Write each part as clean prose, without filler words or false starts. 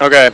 Okay.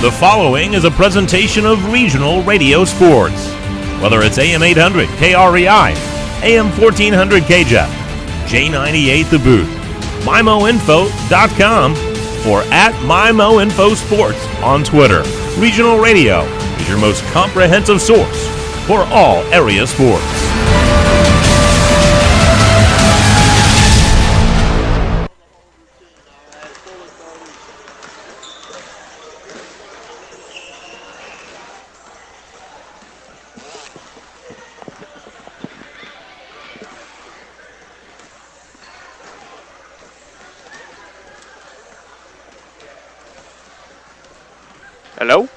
The following is a presentation of regional radio sports. Whether it's AM 800 KREI, AM 1400 KJEF, J98 The Boot, MyMoInfo.com, or at MyMoInfoSports on Twitter. Regional Radio is your most comprehensive source for all area sports. Hello?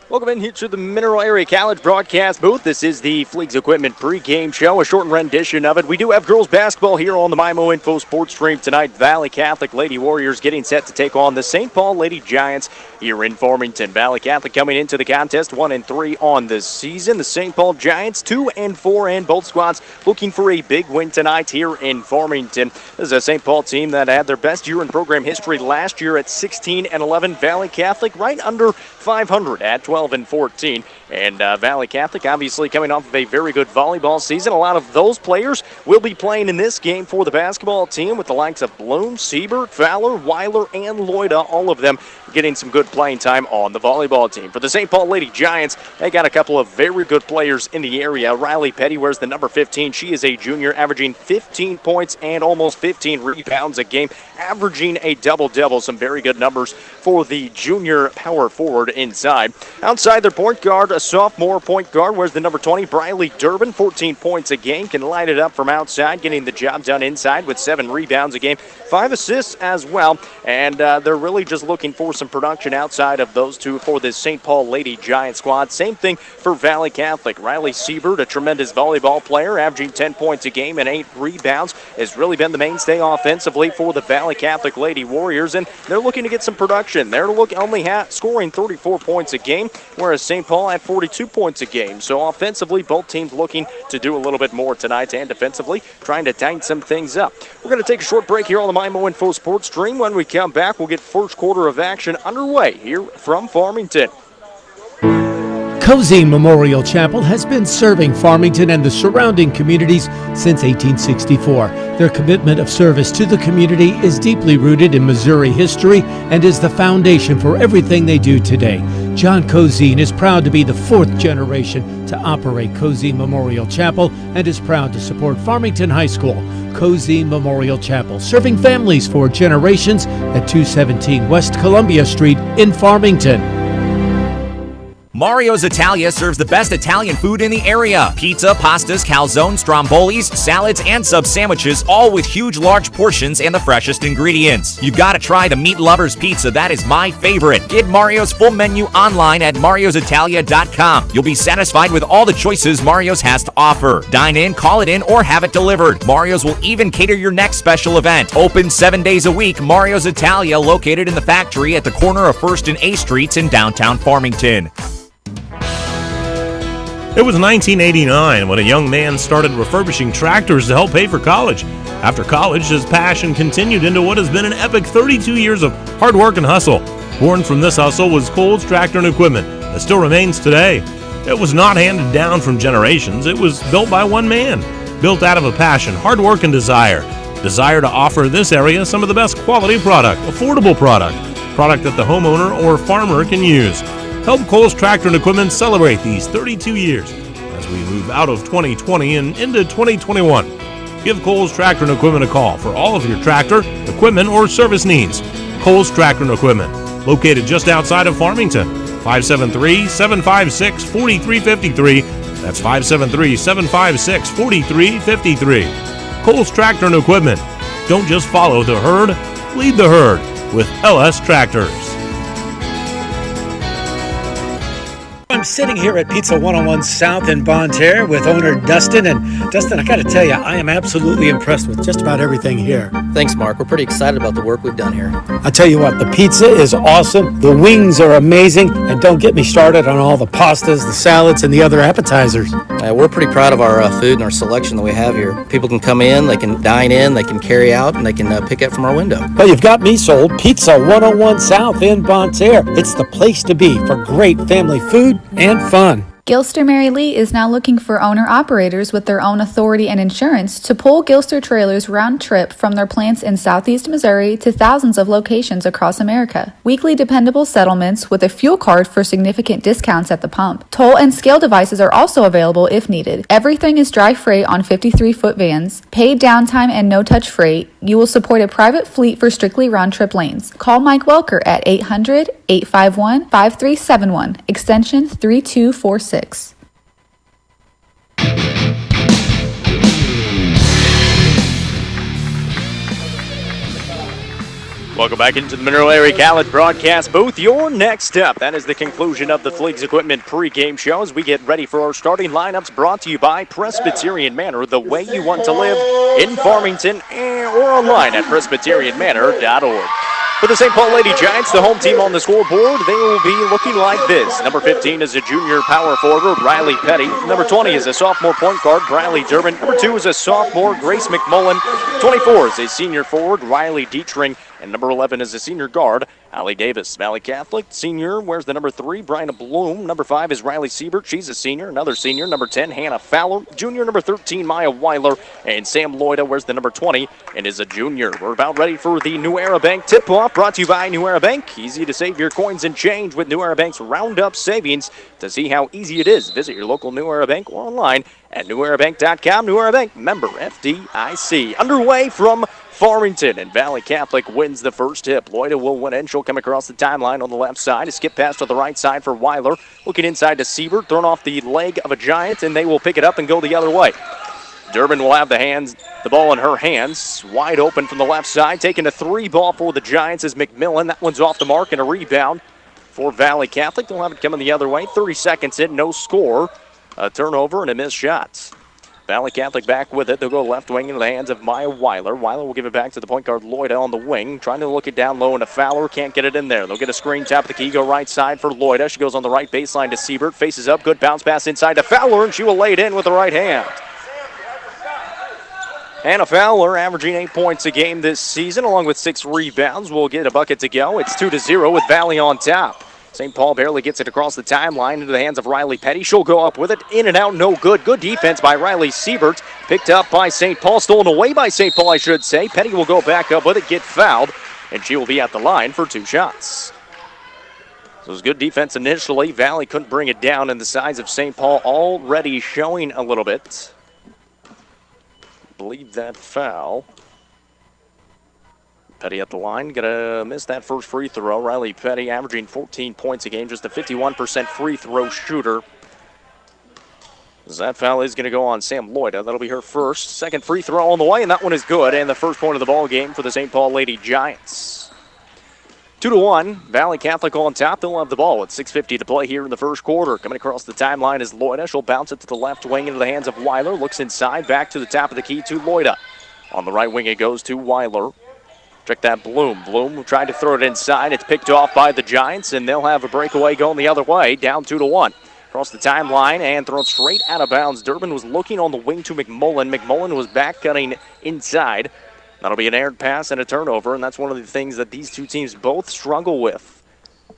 Welcome in here to the Mineral Area College broadcast booth. This is the Fleets Equipment pregame show, a shortened rendition of it. We do have girls basketball here on the MyMo Info Sports Stream tonight. Valle Catholic Lady Warriors getting set to take on the St. Paul Lady Giants here in Farmington. Valle Catholic coming into the contest 1-3 on the season. The St. Paul Giants 2-4, and both squads looking for a big win tonight here in Farmington. This is a St. Paul team that had their best year in program history last year at 16-11. Valle Catholic right under 500 at 12-14. And Valle Catholic obviously coming off of a very good volleyball season. A lot of those players will be playing in this game for the basketball team with the likes of Bloom, Siebert, Fowler, Weiler, and Loida, all of them getting some good playing time on the volleyball team. For the St. Paul Lady Giants, they got a couple of very good players in the area. Riley Petty wears the number 15. She is a junior, averaging 15 points and almost 15 rebounds a game, averaging a double-double. Some very good numbers for the junior power forward inside. Outside their point guard, a sophomore point guard wears the number 20, Briley Durbin, 14 points a game, can light it up from outside, getting the job done inside with 7 rebounds a game, 5 assists as well, and they're really just looking for some production outside of those two for this St. Paul Lady Giant squad. Same thing for Valle Catholic. Riley Siebert, a tremendous volleyball player, averaging 10 points a game and 8 rebounds, has really been the mainstay offensively for the Valle Catholic Lady Warriors, and they're looking to get some production. They're only scoring 34 points a game, whereas St. Paul at 42 points a game. So offensively, both teams looking to do a little bit more tonight, and defensively, trying to tighten some things up. We're going to take a short break here on the MyMo Info Sports Stream. When we come back, we'll get first quarter of action underway here from Farmington. Cozy Memorial Chapel has been serving Farmington and the surrounding communities since 1864. Their commitment of service to the community is deeply rooted in Missouri history and is the foundation for everything they do today. John Cozine is proud to be the 4th generation to operate Cozine Memorial Chapel and is proud to support Farmington High School. Cozine Memorial Chapel, serving families for generations at 217 West Columbia Street in Farmington. Mario's Italia serves the best Italian food in the area. Pizza, pastas, calzones, strombolis, salads, and sub-sandwiches, all with huge, large portions and the freshest ingredients. You've got to try the Meat Lovers Pizza. That is my favorite. Get Mario's full menu online at mariositalia.com. You'll be satisfied with all the choices Mario's has to offer. Dine in, call it in, or have it delivered. Mario's will even cater your next special event. Open 7 days a week, Mario's Italia, located in the factory at the corner of 1st and A Streets in downtown Farmington. It was 1989 when a young man started refurbishing tractors to help pay for college. After college, his passion continued into what has been an epic 32 years of hard work and hustle. Born from this hustle was Cole's Tractor and Equipment that still remains today. It was not handed down from generations. It was built by one man, built out of a passion, hard work, and desire. Desire to offer this area some of the best quality product, affordable product that the homeowner or farmer can use. Help Cole's Tractor and Equipment celebrate these 32 years as we move out of 2020 and into 2021. Give Cole's Tractor and Equipment a call for all of your tractor, equipment, or service needs. Cole's Tractor and Equipment, located just outside of Farmington. 573-756-4353. That's 573-756-4353. Cole's Tractor and Equipment. Don't just follow the herd, lead the herd with LS Tractors. I'm sitting here at Pizza 101 South in Bonne Terre with owner Dustin. And Dustin, I got to tell you, I am absolutely impressed with just about everything here. Thanks, Mark. We're pretty excited about the work we've done here. I'll tell you what, the pizza is awesome. The wings are amazing. And don't get me started on all the pastas, the salads, and the other appetizers. We're pretty proud of our food and our selection that we have here. People can come in, they can dine in, they can carry out, and they can pick up from our window. Well, you've got me sold. Pizza 101 South in Bonne Terre. It's the place to be for great family food and fun. Gilster Mary Lee is now looking for owner-operators with their own authority and insurance to pull Gilster trailers round trip from their plants in southeast Missouri to thousands of locations across America. Weekly dependable settlements with a fuel card for significant discounts at the pump. Toll and scale devices are also available if needed. Everything is dry freight on 53-foot vans. Paid downtime and no-touch freight. You will support a private fleet for strictly round-trip lanes. Call Mike Welker at 800-851-5371, extension 3246. Welcome back into the Mineral Area College broadcast booth. Your next up, that is the conclusion of the Fleets Equipment pregame show as we get ready for our starting lineups, brought to you by Presbyterian Manor, the way you want to live in Farmington, or online at presbyterianmanor.org. For the St. Paul Lady Giants, the home team on the scoreboard, they will be looking like this. Number 15 is a junior power forward, Riley Petty. Number 20 is a sophomore point guard, Briley Durbin. Number 2 is a sophomore, Grace McMullen. 24 is a senior forward, Riley Dietrich. And number 11 is a senior guard, Allie Davis. Valley Catholic senior wears the number 3, Brenda Bloom. Number 5 is Riley Siebert. She's a senior. Another senior. Number 10, Hannah Fowler. Junior number 13, Maya Weiler. And Sam Lloyda wears the number 20 and is a junior. We're about ready for the New Era Bank tip-off, brought to you by New Era Bank. Easy to save your coins and change with New Era Bank's Roundup Savings. To see how easy it is, visit your local New Era Bank or online at newerabank.com. New Era Bank, member FDIC. Underway from Farmington, and Valley Catholic wins the first tip. Lloyda will win it. She'll come across the timeline on the left side. A skip pass to the right side for Weiler. Looking inside to Siebert, thrown off the leg of a Giant, and they will pick it up and go the other way. Durbin will have the ball in her hands. Wide open from the left side. Taking a 3 ball for the Giants is McMillan. That one's off the mark and a rebound for Valle Catholic. They'll have it coming the other way. 30 seconds in, no score. A turnover and a missed shot. Valle Catholic back with it. They'll go left wing into the hands of Maya Weiler. Weiler will give it back to the point guard Loida on the wing. Trying to look it down low into Fowler. Can't get it in there. They'll get a screen, top of the key, go right side for Loida. She goes on the right baseline to Siebert. Faces up. Good bounce pass inside to Fowler, and she will lay it in with the right hand. Hannah Fowler averaging 8 points a game this season, along with 6 rebounds. Will get a bucket to go. It's 2-0 with Valle on top. St. Paul barely gets it across the timeline into the hands of Riley Petty. She'll go up with it. In and out, no good. Good defense by Riley Siebert. Picked up by St. Paul. Stolen away by St. Paul, I should say. Petty will go back up with it, get fouled, and she will be at the line for 2 shots. So it was good defense initially. Valle couldn't bring it down, and the size of St. Paul already showing a little bit. Believe that foul. Petty at the line, gonna miss that first free throw. Riley Petty averaging 14 points a game, just a 51% free throw shooter. That foul is gonna go on Sam Loida. That'll be her first. Second free throw on the way, and that one is good. And the first point of the ball game for the St. Paul Lady Giants. 2-1, Valle Catholic on top. They'll have the ball with 6:50 to play here in the first quarter. Coming across the timeline is Loida. She'll bounce it to the left wing into the hands of Weiler. Looks inside, back to the top of the key to Loida. On the right wing it goes to Weiler. Check that Bloom. Bloom tried to throw it inside. It's picked off by the Giants, and they'll have a breakaway going the other way, down 2-1. Across the timeline and thrown straight out of bounds. Durbin was looking on the wing to McMullen. McMullen was back cutting inside. That'll be an errant pass and a turnover, and that's one of the things that these two teams both struggle with.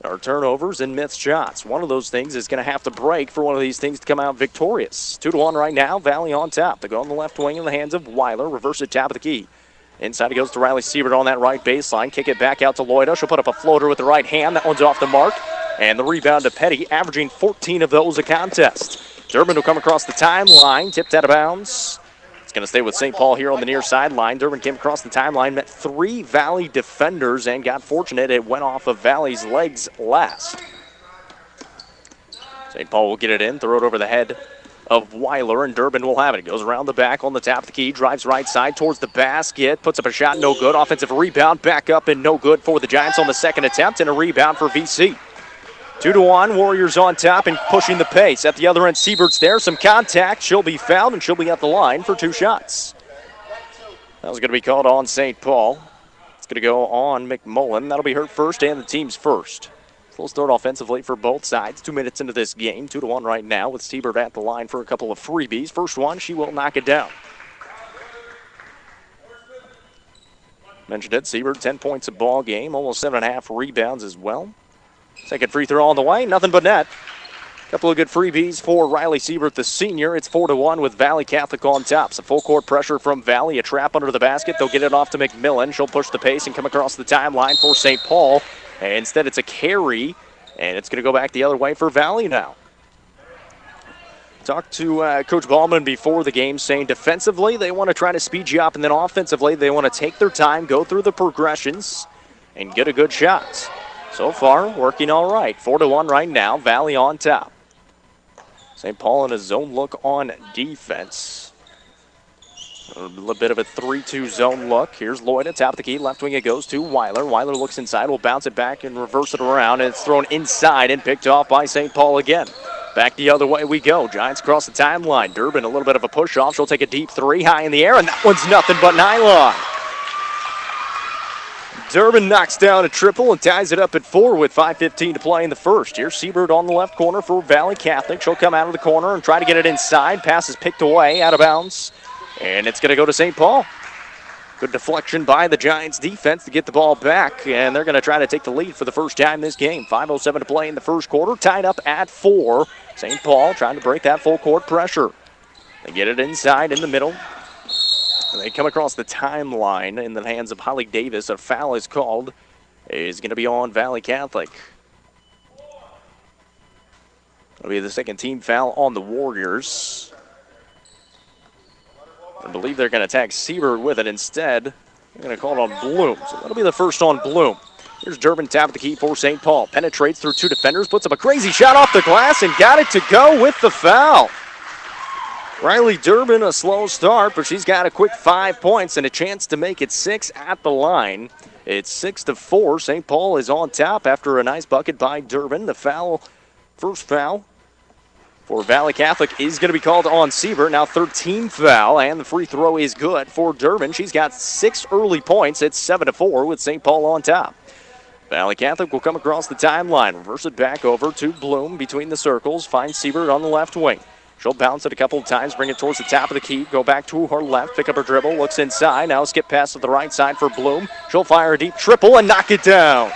Are turnovers and missed shots. One of those things is going to have to break for one of these things to come out victorious. 2-1 right now, Valle on top. They go on the left wing in the hands of Weiler. Reverse it, top of the key. Inside it goes to Riley Siebert on that right baseline. Kick it back out to Loida. She'll put up a floater with the right hand. That one's off the mark. And the rebound to Petty, averaging 14 of those a contest. Durbin will come across the timeline. Tipped out of bounds. It's going to stay with St. Paul here on the near sideline. Durbin came across the timeline, met 3 Valle defenders, and got fortunate. It went off of Valle's legs last. St. Paul will get it in, throw it over the head of Weiler, and Durbin will have it. It goes around the back on the top of the key, drives right side towards the basket, puts up a shot, no good. Offensive rebound, back up and no good for the Giants on the second attempt, and a rebound for VC. 2-1, Warriors on top and pushing the pace. At the other end, Siebert's there, some contact. She'll be fouled, and she'll be at the line for 2 shots. That was going to be called on St. Paul. It's going to go on McMullen. That'll be her first and the team's first. Full start offensively for both sides. 2 minutes into this game, 2-1 right now with Siebert at the line for a couple of freebies. First one, she will knock it down. Mentioned it, Siebert, 10 points a ball game, almost 7.5 rebounds as well. Second free throw on the way, nothing but net. Couple of good freebies for Riley Siebert, the senior. It's 4-1 with Valle Catholic on top. Some full court pressure from Valle, a trap under the basket. They'll get it off to McMillan. She'll push the pace and come across the timeline for St. Paul. And instead, it's a carry, and it's going to go back the other way for Valle now. Talked to Coach Ballman before the game, saying defensively they want to try to speed you up, and then offensively they want to take their time, go through the progressions, and get a good shot. So far, working all right. 4-1 right now, Valle on top. St. Paul in a zone look on defense. A little bit of a 3-2 zone look. Here's Lloyd at top of the key. Left wing it goes to Weiler. Weiler looks inside. Will bounce it back and reverse it around. And it's thrown inside and picked off by St. Paul again. Back the other way we go. Giants cross the timeline. Durbin a little bit of a push off. She'll take a deep 3 high in the air. And that one's nothing but nylon. Durbin knocks down a triple and ties it up at 4 with 5:15 to play in the first. Here's Siebert on the left corner for Valle Catholic. She'll come out of the corner and try to get it inside. Pass is picked away, out of bounds. And it's going to go to St. Paul. Good deflection by the Giants defense to get the ball back. And they're going to try to take the lead for the first time this game. 5:07 to play in the first quarter. Tied up at 4. St. Paul trying to break that full court pressure. They get it inside in the middle. They come across the timeline in the hands of Holly Davis. A foul is called. Is going to be on Valle Catholic. It'll be the second team foul on the Warriors. I believe they're going to tag Siebert with it instead. They're going to call it on Bloom. So that'll be the first on Bloom. Here's Durbin, top of the key for St. Paul. Penetrates through 2 defenders, puts up a crazy shot off the glass, and got it to go with the foul. Riley Durbin, a slow start, but she's got a quick 5 points and a chance to make it 6 at the line. It's 6-4. St. Paul is on top after a nice bucket by Durbin. The first foul for Valle Catholic is going to be called on Siebert. Now 13th foul, and the free throw is good for Durbin. She's got 6 early points. It's 7-4 with St. Paul on top. Valle Catholic will come across the timeline, reverse it back over to Bloom between the circles, finds Siebert on the left wing. She'll bounce it a couple of times, bring it towards the top of the key, go back to her left, pick up her dribble, looks inside, now skip pass to the right side for Bloom. She'll fire a deep triple and knock it down.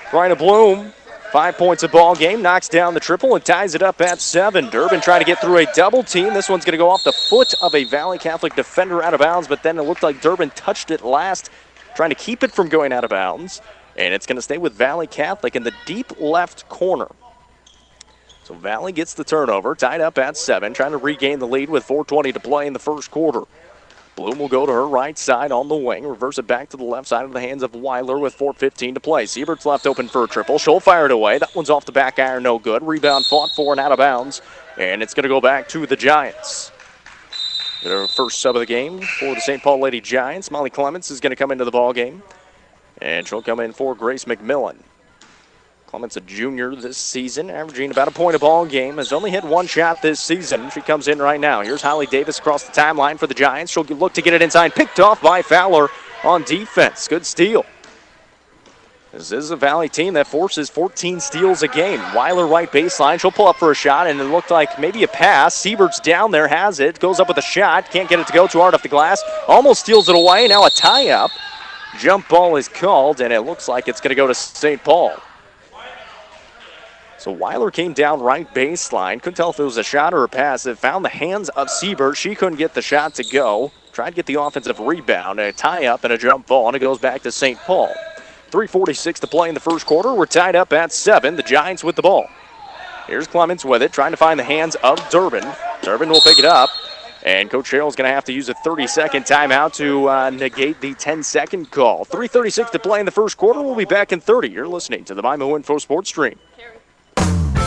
Brenda Bloom, 5 points a ball game, knocks down the triple and ties it up at 7. Durbin trying to get through a double team. This one's going to go off the foot of a Valle Catholic defender out of bounds, but then it looked like Durbin touched it last, trying to keep it from going out of bounds. And it's going to stay with Valle Catholic in the deep left corner. So Valle gets the turnover, tied up at 7, trying to regain the lead with 4:20 to play in the first quarter. Bloom will go to her right side on the wing, reverse it back to the left side of the hands of Weiler with 4:15 to play. Siebert's left open for a triple. She'll fire it away. That one's off the back iron, no good. Rebound fought for and out of bounds, and it's going to go back to the Giants. Their first sub of the game for the St. Paul Lady Giants. Molly Clements is going to come into the ball game, and she'll come in for Grace McMillan. Clements, a junior this season, averaging about a point a ball game, has only hit one shot this season. She comes in right now. Here's Holly Davis across the timeline for the Giants. She'll look to get it inside, picked off by Fowler on defense. Good steal. This is a Valle team that forces 14 steals a game. Weiler right baseline. She'll pull up for a shot, and it looked like maybe a pass. Siebert's down there, has it, goes up with a shot. Can't get it to go too hard off the glass. Almost steals it away. Now a tie-up. Jump ball is called, and it looks like it's going to go to St. Paul. So Weiler came down right baseline. Couldn't tell if it was a shot or a pass. It found the hands of Siebert. She couldn't get the shot to go. Tried to get the offensive rebound, a tie-up and a jump ball, and it goes back to St. Paul. 3:46 to play in the first quarter. We're tied up at 7. The Giants with the ball. Here's Clements with it, trying to find the hands of Durbin. Durbin will pick it up, and Coach Sherrill's going to have to use a 30-second timeout to negate the 10-second call. 3:36 to play in the first quarter. We'll be back in 30. You're listening to the MIMO Info Sports Stream.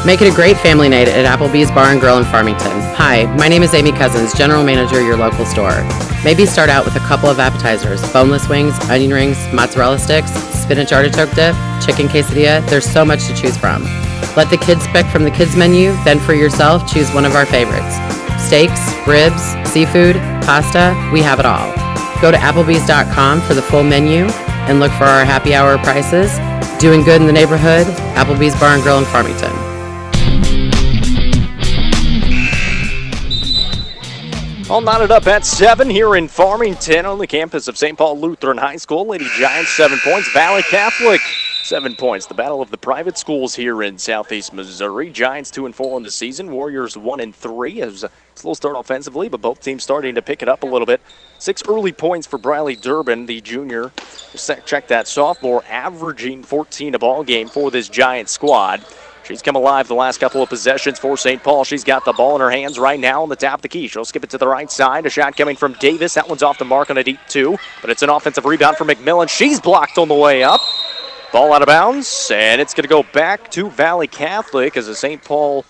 Make it a great family night at Applebee's Bar and Grill in Farmington. Hi, my name is Amy Cousins, General Manager at your local store. Maybe start out with a couple of appetizers, boneless wings, onion rings, mozzarella sticks, spinach artichoke dip, chicken quesadilla. There's so much to choose from. Let the kids pick from the kids menu, then for yourself, choose one of our favorites. Steaks, ribs, seafood, pasta, we have it all. Go to Applebee's.com for the full menu and look for our happy hour prices. Doing good in the neighborhood, Applebee's Bar and Grill in Farmington. All knotted up at 7 here in Farmington on the campus of St. Paul Lutheran High School. Lady Giants 7 points, Valle Catholic 7 points. The battle of the private schools here in Southeast Missouri. Giants 2-4 on the season. Warriors 1-3. It was a slow start offensively, but both teams starting to pick it up a little bit. 6 early points for Briley Durbin, the junior. Check that, sophomore, averaging 14 a ball game for this Giants squad. She's come alive the last couple of possessions for St. Paul. She's got the ball in her hands right now on the top of the key. She'll skip it to the right side. A shot coming from Davis. That one's off the mark on a deep 2, but it's an offensive rebound for McMillan. She's blocked on the way up. Ball out of bounds, and it's going to go back to Valle Catholic as the St. Paul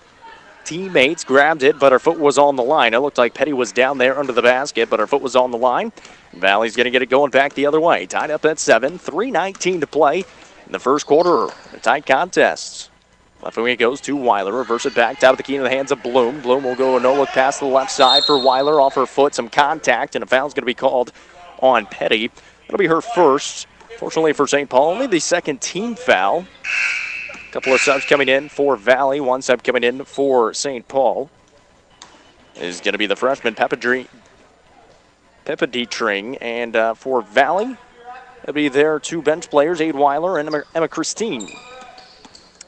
teammates grabbed it, but her foot was on the line. It looked like Petty was down there under the basket, but her foot was on the line. Valle's going to get it going back the other way. Tied up at 7, 3:19 to play in the first quarter. A tight contest. Left wing it goes to Weiler. Reverse it back. Top of the key in the hands of Bloom. Bloom will go a no-look pass to the left side for Weiler. Off her foot, some contact, and a foul's going to be called on Petty. That'll be her first. Fortunately for St. Paul, only the second team foul. A couple of subs coming in for Valle. One sub coming in for St. Paul is going to be the freshman Peppa Dietrich. And for Valle, it'll be their 2 bench players, Aid Weiler and Emma Christine.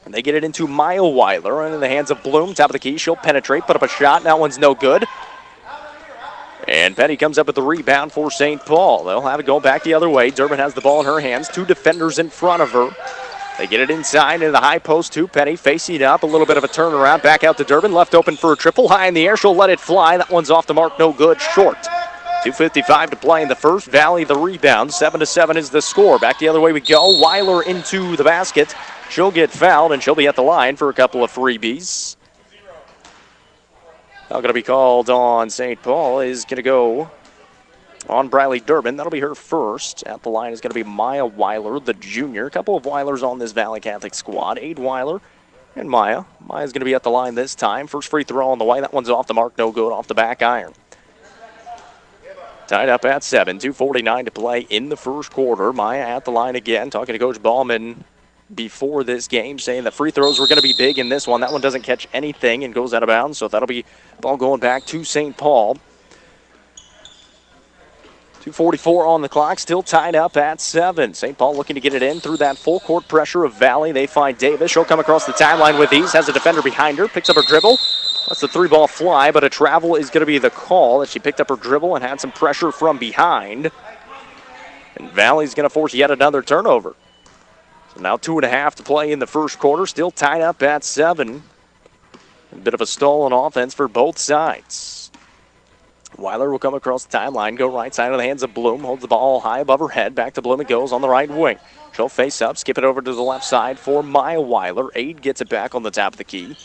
And they get it into Maya Weiler, and in the hands of Bloom, top of the key. She'll penetrate, put up a shot. That one's no good. And Petty comes up with the rebound for St. Paul. They'll have it go back the other way. Durbin has the ball in her hands. 2 defenders in front of her. They get it inside into the high post to Petty. Facing up, a little bit of a turnaround. Back out to Durbin. Left open for a triple. High in the air. She'll let it fly. That one's off the mark. No good. Short. 2:55 to play in the first. Valle the rebound. 7-7 is the score. Back the other way we go. Weiler into the basket. She'll get fouled, and she'll be at the line for a couple of freebies. Foul going to be called on St. Paul is going to go on Briley Durbin. That'll be her first. At the line is going to be Maya Weiler, the junior. A couple of Weilers on this Valley Catholic squad. Aid Weiler and Maya. Maya's going to be at the line this time. First free throw on the way. That one's off the mark. No good off the back iron. Tied up at 7. 2:49 to play in the first quarter. Maya at the line again. Talking to Coach Ballman before this game, saying that free throws were going to be big in this one. That one doesn't catch anything and goes out of bounds, so that'll be ball going back to St. Paul. 2:44 on the clock, still tied up at 7. St. Paul looking to get it in through that full court pressure of Valle. They find Davis. She'll come across the timeline with ease, has a defender behind her, picks up her dribble. Lets the 3-ball fly, but a travel is going to be the call that she picked up her dribble and had some pressure from behind. And Valle's going to force yet another turnover. So now 2.5 to play in the first quarter, still tied up at 7. A bit of a stall on offense for both sides. Weiler will come across the timeline, go right side of the hands of Bloom, holds the ball high above her head, back to Bloom it goes on the right wing. She'll face up, skip it over to the left side for Maya Weiler. Aid gets it back on the top of the key.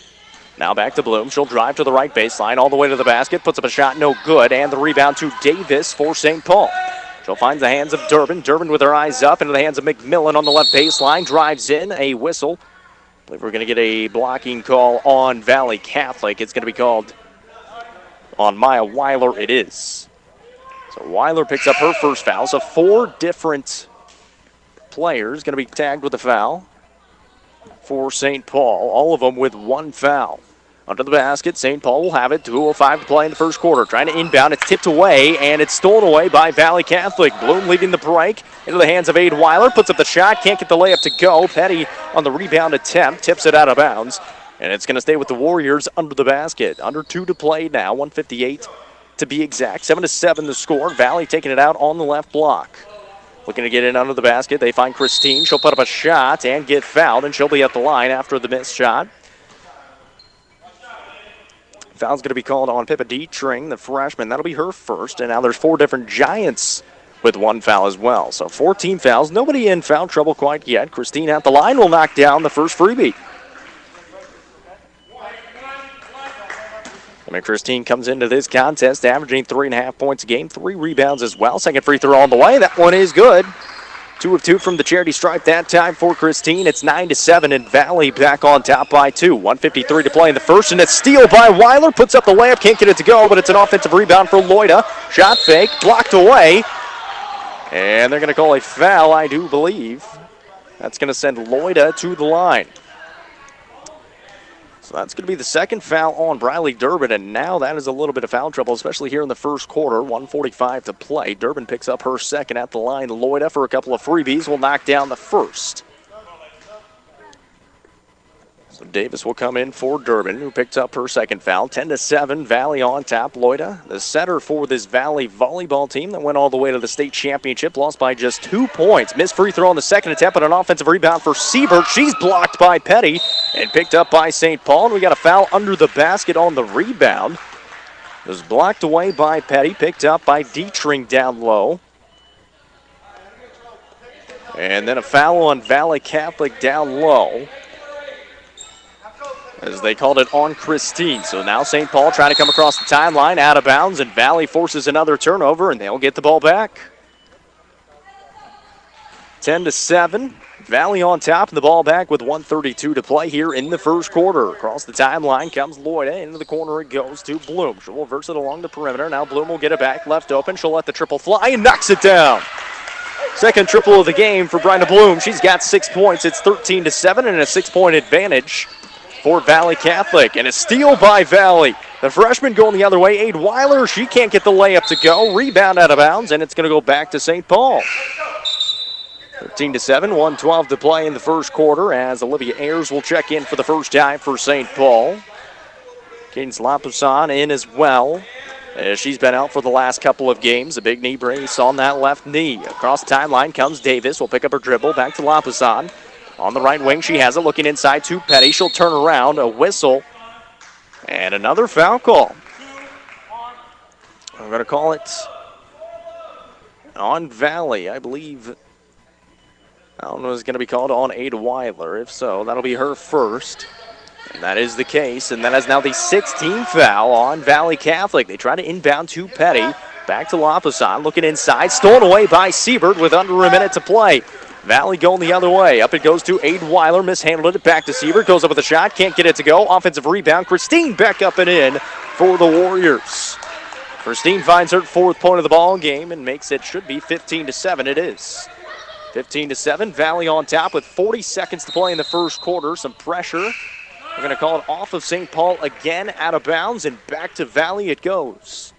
Now back to Bloom, she'll drive to the right baseline, all the way to the basket, puts up a shot, no good, and the rebound to Davis for St. Paul. She'll find the hands of Durbin. Durbin with her eyes up into the hands of McMillan on the left baseline. Drives in, a whistle. I believe we're going to get a blocking call on Valley Catholic. It's going to be called on Maya Weiler. It is. So Weiler picks up her first foul. So 4 different players going to be tagged with a foul for St. Paul. All of them with 1 foul. Under the basket, St. Paul will have it. 2:05 to play in the first quarter. Trying to inbound. It's tipped away, and it's stolen away by Valley Catholic. Bloom leading the break into the hands of Aid Weiler. Puts up the shot. Can't get the layup to go. Petty on the rebound attempt. Tips it out of bounds. And it's going to stay with the Warriors under the basket. Under 2 to play now. 1:58 to be exact. 7-7 the score. Valley taking it out on the left block. Looking to get in under the basket. They find Christine. She'll put up a shot and get fouled, and she'll be at the line after the missed shot. Foul's going to be called on Pippa Dietrich, the freshman. That'll be her first. And now there's 4 different Giants with 1 foul as well. So 14 fouls. Nobody in foul trouble quite yet. Christine at the line will knock down the first freebie. I mean, Christine comes into this contest averaging 3.5 points a game, 3 rebounds as well. Second free throw on the way. That one is good. 2 of 2 from the charity stripe that time for Christine. It's 9-7, and Valley back on top by 2. 1:53 to play in the first, and it's steal by Weiler. Puts up the layup, can't get it to go, but it's an offensive rebound for Loida. Shot fake, blocked away, and they're going to call a foul, I do believe. That's going to send Loida to the line. So that's going to be the second foul on Briley Durbin, and now that is a little bit of foul trouble, especially here in the first quarter. 1:45 to play. Durbin picks up her second at the line. Loida for a couple of freebies will knock down the first. So Davis will come in for Durbin, who picked up her second foul. 10-7, Valley on top. Loida, the setter for this Valley volleyball team that went all the way to the state championship, lost by just 2 points. Missed free throw on the second attempt, but an offensive rebound for Siebert. She's blocked by Petty and picked up by St. Paul. And we got a foul under the basket on the rebound. It was blocked away by Petty, picked up by Dietrich down low. And then a foul on Valley Catholic down low, as they called it on Christine. So now St. Paul trying to come across the timeline, out of bounds, and Valley forces another turnover, and they'll get the ball back. 10-7, Valley on top, and the ball back with 1:32 to play here in the first quarter. Across the timeline comes Loida. Into the corner it goes to Bloom. She'll reverse it along the perimeter. Now Bloom will get it back, left open. She'll let the triple fly and knocks it down. Second triple of the game for Brenda Bloom. She's got 6 points. It's 13-7 and a 6-point advantage for Valley Catholic. And a steal by Valley. The freshman going the other way. Aid Weiler, she can't get the layup to go. Rebound out of bounds, and it's going to go back to St. Paul. 13-7, 1:12 to play in the first quarter, as Olivia Ayers will check in for the first time for St. Paul. Cadence Lapoussin in as well, as she's been out for the last couple of games. A big knee brace on that left knee. Across the timeline comes Davis. Will pick up her dribble. Back to Lapoussin. On the right wing, she has it, looking inside to Petty. She'll turn around, a whistle, and another foul call. I'm going to call it on Valley, I believe. I don't know if it's going to be called on Ada Weiler. If so, that'll be her first. And that is the case, and that is now the 16th foul on Valle Catholic. They try to inbound to Petty. Back to Lapasan, looking inside, stolen away by Siebert with under a minute to play. Valle going the other way. Up it goes to Aiden Weiler, mishandled it, back to Siebert, goes up with a shot, can't get it to go. Offensive rebound, Christine back up and in for the Warriors. Christine finds her fourth point of the ball game and makes it, should be 15-7. It is 15-7. Valle on top with 40 seconds to play in the first quarter. Some pressure. We're going to call it off of St. Paul again, out of bounds, and back to Valle it goes.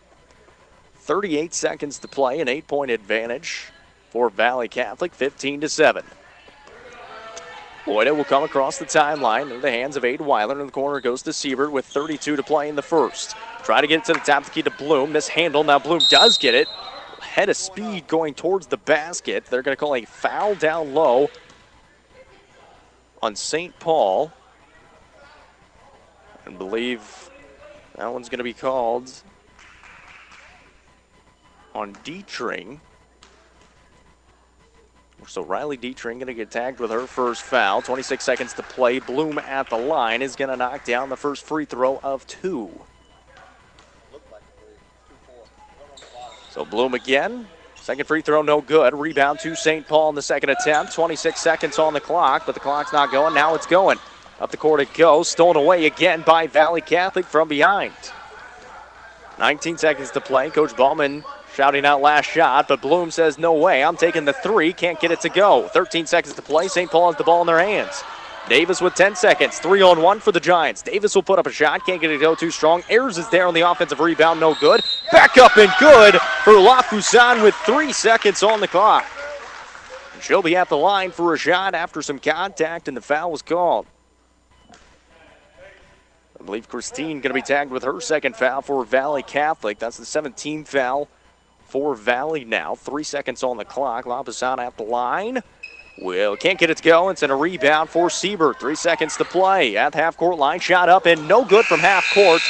38 seconds to play, an 8-point advantage for Valle Catholic, 15-7. Loida will come across the timeline into the hands of Aiden Weiler. In the corner goes to Siebert with 32 to play in the first. Try to get it to the top of the key to Bloom. Mishandle. Now Bloom does get it. Head of speed going towards the basket. They're going to call a foul down low on St. Paul. I believe that one's going to be called on Dietring. So Riley Dietring going to get tagged with her first foul. 26 seconds to play. Bloom at the line is going to knock down the first free throw of 2. So Bloom again. Second free throw, no good. Rebound to St. Paul in the second attempt. 26 seconds on the clock, but the clock's not going. Now it's going. Up the court it goes. Stolen away again by Valle Catholic from behind. 19 seconds to play. Coach Ballman shouting out last shot, but Bloom says no way. I'm taking the 3. Can't get it to go. 13 seconds to play. St. Paul has the ball in their hands. Davis with 10 seconds. 3-on-1 for the Giants. Davis will put up a shot. Can't get it to go too strong. Ayers is there on the offensive rebound. No good. Back up and good for Lapoussin with 3 seconds on the clock. And she'll be at the line for a shot after some contact, and the foul was called. I believe Christine going to be tagged with her second foul for Valle Catholic. That's the 17th foul for Valle now. 3 seconds on the clock. Lapoussin at the line. Well, can't get it to go. It's in a rebound for Siebert. 3 seconds to play at the half-court line. Shot up and no good from half-court.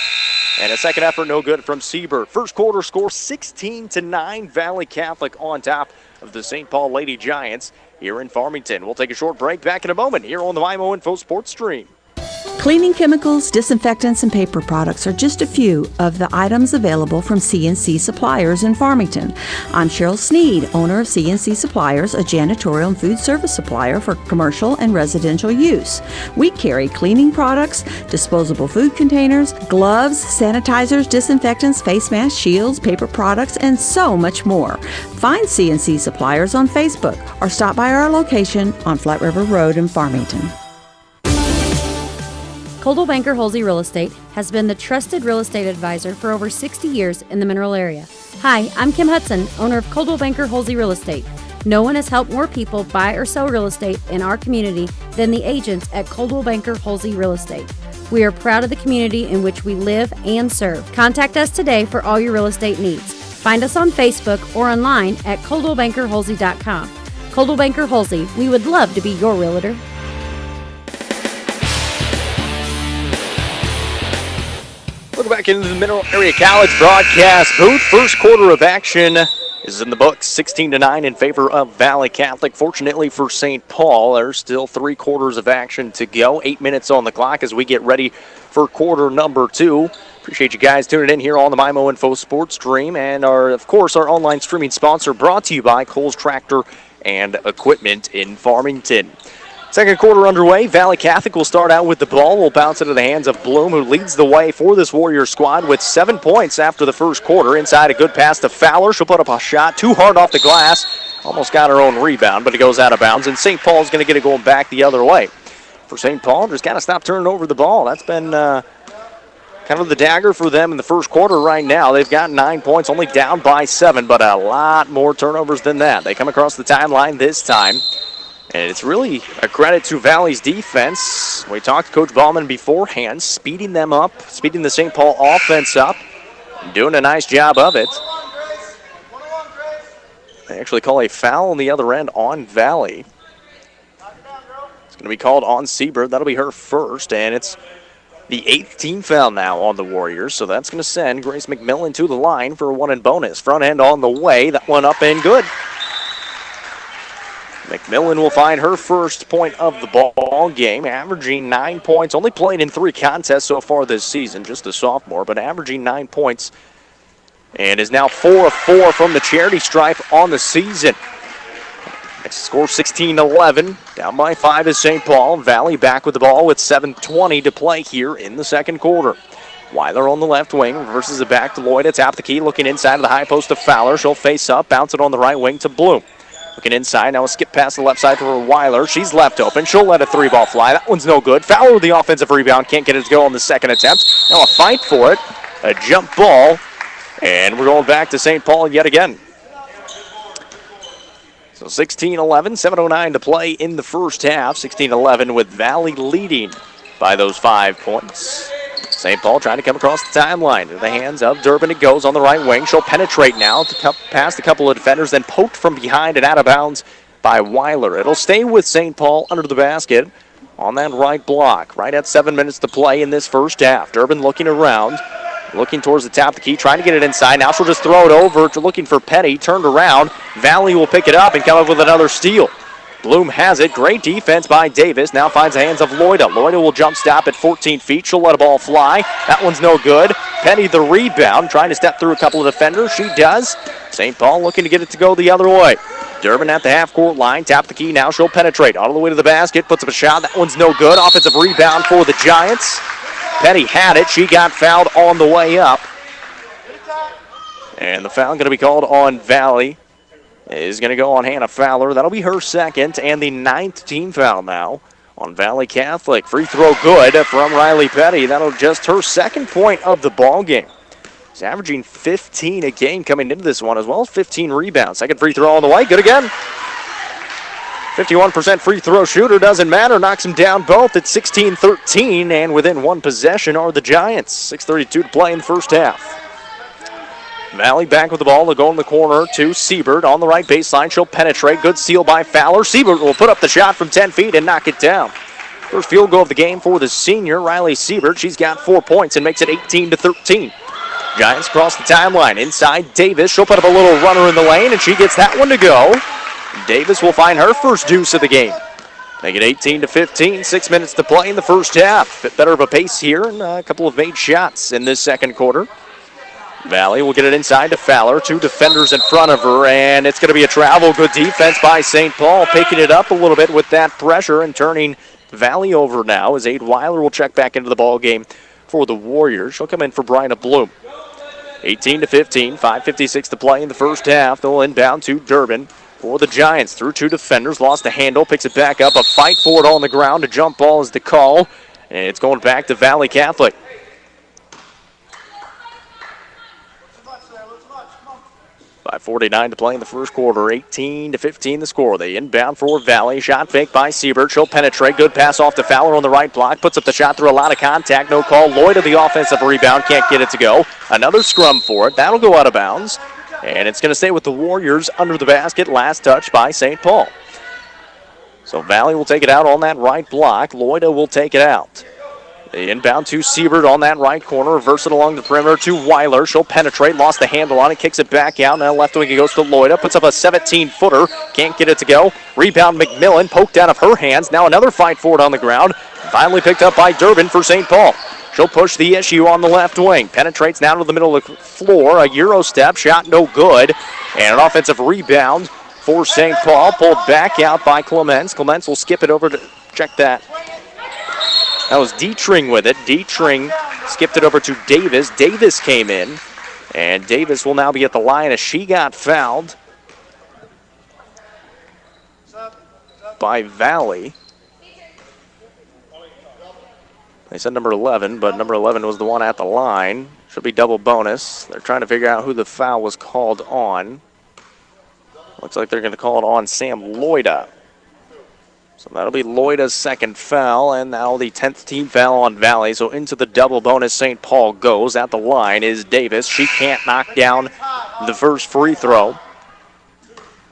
And a second effort, no good from Siebert. First quarter score 16-9. Valle Catholic on top of the St. Paul Lady Giants here in Farmington. We'll take a short break. Back in a moment here on the MyMo Info Sports Stream. Cleaning chemicals, disinfectants, and paper products are just a few of the items available from C&C Suppliers in Farmington. I'm Cheryl Sneed, owner of C&C Suppliers, a janitorial and food service supplier for commercial and residential use. We carry cleaning products, disposable food containers, gloves, sanitizers, disinfectants, face masks, shields, paper products, and so much more. Find C&C Suppliers on Facebook or stop by our location on Flat River Road in Farmington. Coldwell Banker Holsey Real Estate has been the trusted real estate advisor for over 60 years in the Mineral area. Hi, I'm Kim Hudson, owner of Coldwell Banker Holsey Real Estate. No one has helped more people buy or sell real estate in our community than the agents at Coldwell Banker Holsey Real Estate. We are proud of the community in which we live and serve. Contact us today for all your real estate needs. Find us on Facebook or online at coldwellbankerholsey.com. Coldwell Banker Holsey, we would love to be your realtor. Welcome back into the Mineral Area College broadcast booth. First quarter of action is in the books, 16-9 in favor of Valle Catholic. Fortunately for St. Paul, there's still 3 quarters of action to go. 8 minutes on the clock as we get ready for quarter number 2. Appreciate you guys tuning in here on the MyMo Info Sports Stream, and of course, our online streaming sponsor brought to you by Coles Tractor and Equipment in Farmington. Second quarter underway. Valle Catholic will start out with the ball. We'll bounce into the hands of Bloom, who leads the way for this Warrior squad with 7 points after the first quarter. Inside, a good pass to Fowler. She'll put up a shot too hard off the glass. Almost got her own rebound, but it goes out of bounds. And St. Paul's going to get it going back the other way. For St. Paul, just got to stop turning over the ball. That's been kind of the dagger for them in the first quarter right now. They've got 9 points, only down by 7, but a lot more turnovers than that. They come across the timeline this time. And it's really a credit to Valle's defense. We talked to Coach Ballman beforehand, speeding them up, speeding the St. Paul offense up, and doing a nice job of it. They actually call a foul on the other end on Valle. It's going to be called on Siebert. That'll be her first, and it's the 8th team foul now on the Warriors. So that's going to send Grace McMillan to the line for a 1 and bonus. Front end on the way. That one up and good. McMillan will find her first point of the ball game, averaging 9 points. Only played in 3 contests so far this season, just a sophomore, but averaging 9 points. And is now 4 of 4 from the charity stripe on the season. Next score 16-11. Down by 5 is St. Paul. Valle back with the ball with 7:20 to play here in the second quarter. Weiler on the left wing, reverses it back to Lloyd. It's tap the key, looking inside of the high post to Fowler. She'll face up, bounce it on the right wing to Bloom. Looking inside, now a skip past the left side for Weiler. She's left open. She'll let a 3-ball fly. That one's no good. Fowler with the offensive rebound. Can't get it to go on the second attempt. Now a fight for it. A jump ball. And we're going back to St. Paul yet again. So 16-11, 7:09 to play in the first half. 16-11 with Valle leading by those 5 points. St. Paul trying to come across the timeline. To the hands of Durbin it goes on the right wing. She'll penetrate now to past a couple of defenders, then poked from behind and out of bounds by Weiler. It'll stay with St. Paul under the basket on that right block. Right at 7 minutes to play in this first half. Durbin looking around. Looking towards the top of the key, trying to get it inside. Now she'll just throw it over to looking for Petty. Turned around. Valle will pick it up and come up with another steal. Bloom has it. Great defense by Davis. Now finds the hands of Loida. Loida will jump stop at 14 feet. She'll let a ball fly. That one's no good. Petty the rebound, trying to step through a couple of defenders. She does. St. Paul looking to get it to go the other way. Durbin at the half-court line. Tap the key. Now she'll penetrate. All the way to the basket. Puts up a shot. That one's no good. Offensive rebound for the Giants. Petty had it. She got fouled on the way up. And the foul going to be called on Valle. Is going to go on Hannah Fowler. That'll be her second and the 9th team foul now on Valle Catholic. Free throw good from Riley Petty. That'll just her second point of the ball game. She's averaging 15 a game coming into this one, as well as 15 rebounds. Second free throw on the way. Good again. 51% free throw shooter. Doesn't matter. Knocks them down both at 16-13. And within one possession are the Giants. 6:32 to play in the first half. Valle back with the ball. They'll go in the corner to Siebert on the right baseline. She'll penetrate. Good steal by Fowler. Siebert will put up the shot from 10 feet and knock it down. First field goal of the game for the senior, Riley Siebert. She's got 4 points and makes it 18-13. Giants cross the timeline. Inside Davis. She'll put up a little runner in the lane, and she gets that one to go. Davis will find her first deuce of the game. Make it 18-15. 6 minutes to play in the first half. Bit better of a pace here, and a couple of made shots in this second quarter. Valle will get it inside to Fowler. 2 defenders in front of her, and it's going to be a travel. Good defense by St. Paul, picking it up a little bit with that pressure and turning Valle over now as Aid Weiler will check back into the ball game for the Warriors. She'll come in for Brenda Bloom. 18-15, 5:56 to play in the first half. They'll inbound to Durbin for the Giants. Through 2 defenders, lost the handle, picks it back up. A fight for it on the ground. A jump ball is the call, and it's going back to Valle Catholic. 5:49 to play in the first quarter. 18-15 the score. They inbound for Valle. Shot fake by Siebert. She'll penetrate. Good pass off to Fowler on the right block. Puts up the shot through a lot of contact. No call. Lloyd of the offensive rebound. Can't get it to go. Another scrum for it. That'll go out of bounds. And it's going to stay with the Warriors under the basket. Last touch by St. Paul. So Valle will take it out on that right block. Lloyda will take it out. They inbound to Siebert on that right corner. Reverse it along the perimeter to Weiler. She'll penetrate. Lost the handle on it. Kicks it back out. Now left wing it goes to Loida. Puts up a 17-footer. Can't get it to go. Rebound McMillan. Poked out of her hands. Now another fight for it on the ground. Finally picked up by Durbin for St. Paul. She'll push the issue on the left wing. Penetrates now to the middle of the floor. A Euro step. Shot no good. And an offensive rebound for St. Paul. Pulled back out by Clements. Clements will skip it over to check that. That was Dietrich with it. Dietrich skipped it over to Davis. Davis came in, and Davis will now be at the line as she got fouled by Valle. They said number 11, but number 11 was the one at the line. Should be double bonus. They're trying to figure out who the foul was called on. Looks like they're going to call it on Sam Loida. So that'll be Loida's second foul, and now the 10th team foul on Valle. So into the double bonus, St. Paul goes. At the line is Davis. She can't knock down the first free throw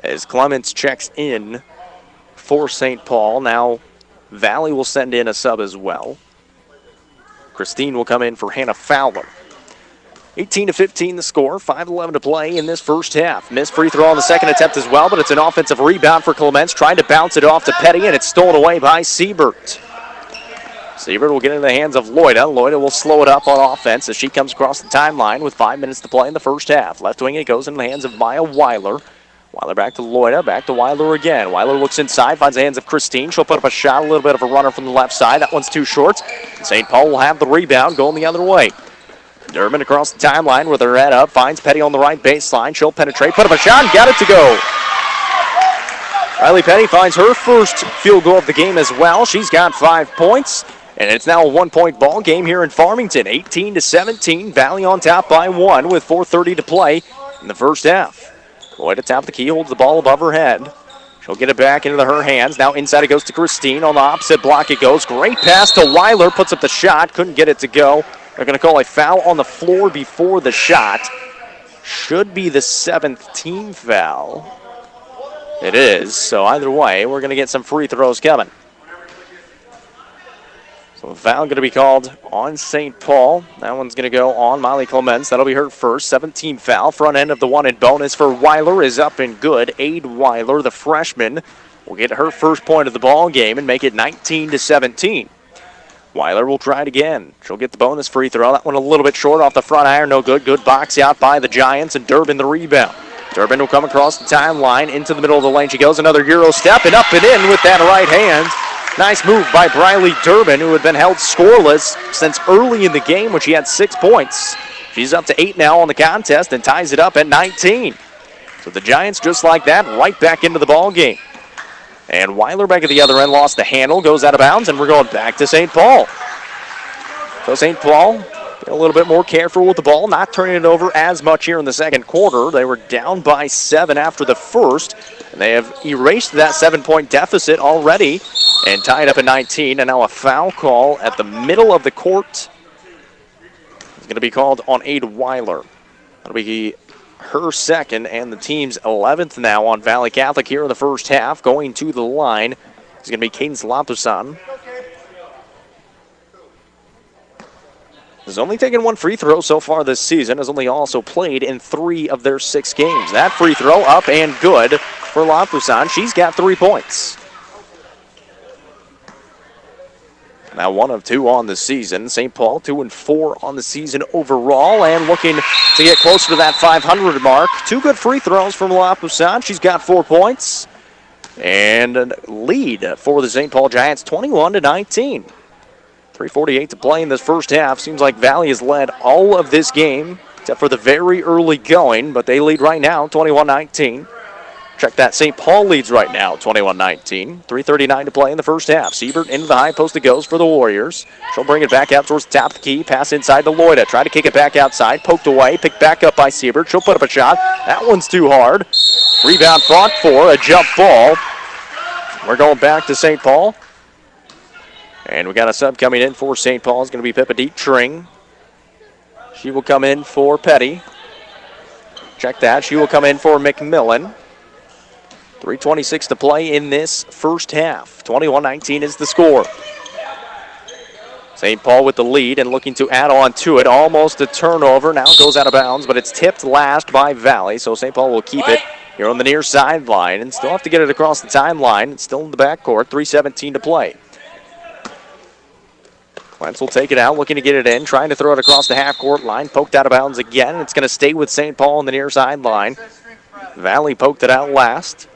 as Clements checks in for St. Paul. Now Valle will send in a sub as well. Christine will come in for Hannah Fowler. 18-15 the score, 5:11 to play in this first half. Missed free throw on the second attempt as well, but it's an offensive rebound for Clements, trying to bounce it off to Petty, and it's stolen away by Siebert. Siebert will get into the hands of Loida. Loida will slow it up on offense as she comes across the timeline with 5 minutes to play in the first half. Left wing, it goes into the hands of Maya Weiler. Weiler back to Loida, back to Weiler again. Weiler looks inside, finds the hands of Christine. She'll put up a shot, a little bit of a runner from the left side. That one's too short. St. Paul will have the rebound going the other way. Durbin across the timeline with her head up, finds Petty on the right baseline. She'll penetrate, put up a shot, and got it to go. Riley Petty finds her first field goal of the game as well. She's got 5 points, and it's now a 1-point ball game here in Farmington. 18-17, Valle on top by 1 with 4:30 to play in the first half. Lloyd at top of the key, holds the ball above her head. She'll get it back into her hands. Now inside it goes to Christine. On the opposite block it goes. Great pass to Weiler, puts up the shot, couldn't get it to go. They're going to call a foul on the floor before the shot. Should be the 7th team foul. It is, so either way, we're going to get some free throws coming. So a foul going to be called on St. Paul. That one's going to go on Molly Clements. That'll be her first. 7th-team foul. Front end of the one and bonus for Weiler is up and good. Aid Weiler, the freshman, will get her first point of the ball game and make it 19-17. Weiler will try it again. She'll get the bonus free throw. That one a little bit short off the front iron. No good. Good box out by the Giants, and Durbin the rebound. Durbin will come across the timeline. Into the middle of the lane she goes. Another Euro step, and up and in with that right hand. Nice move by Briley Durbin, who had been held scoreless since early in the game when she had 6 points. She's up to 8 now on the contest and ties it up at 19. So the Giants, just like that, right back into the ball game. And Weiler back at the other end lost the handle, goes out of bounds, and we're going back to St. Paul. So St. Paul a little bit more careful with the ball, not turning it over as much here in the second quarter. They were down by 7 after the first, and they have erased that 7-point deficit already and tied up at 19. And now a foul call at the middle of the court is going to be called on Aid Weiler. That'll be her second and the team's 11th now on Valle Catholic here in the first half. Going to the line is going to be Cadence Lapusan. Has only taken 1 free throw so far this season, has only also played in 3 of their 6 games. That free throw up and good for Lapusan. She's got 3 points. Now 1 of 2 on the season. St. Paul 2 and 4 on the season overall, and looking to get closer to that 500 mark. 2 good free throws from Lapusan. She's got 4 points. And a lead for the St. Paul Giants, 21-19. 3:48 to play in this first half. Seems like Valle has led all of this game, except for the very early going, but they lead right now, 21-19. Check that, St. Paul leads right now, 21-19. 3:39 to play in the first half. Siebert into the high post it goes for the Warriors. She'll bring it back out towards the top of the key. Pass inside to Loida. Try to kick it back outside. Poked away. Picked back up by Siebert. She'll put up a shot. That one's too hard. Rebound fought for a jump ball. We're going back to St. Paul. And we got a sub coming in for St. Paul. It's going to be Pippa Dietrich. She will come in for Petty. Check that. She will come in for McMillan. 3:26 to play in this first half. 21-19 is the score. St. Paul with the lead and looking to add on to it. Almost a turnover. Now it goes out of bounds, but it's tipped last by Valle. So St. Paul will keep it here on the near sideline and still have to get it across the timeline. It's still in the backcourt. 3:17 to play. Clements will take it out, looking to get it in, trying to throw it across the half-court line. Poked out of bounds again. It's going to stay with St. Paul on the near sideline. Valle poked it out last.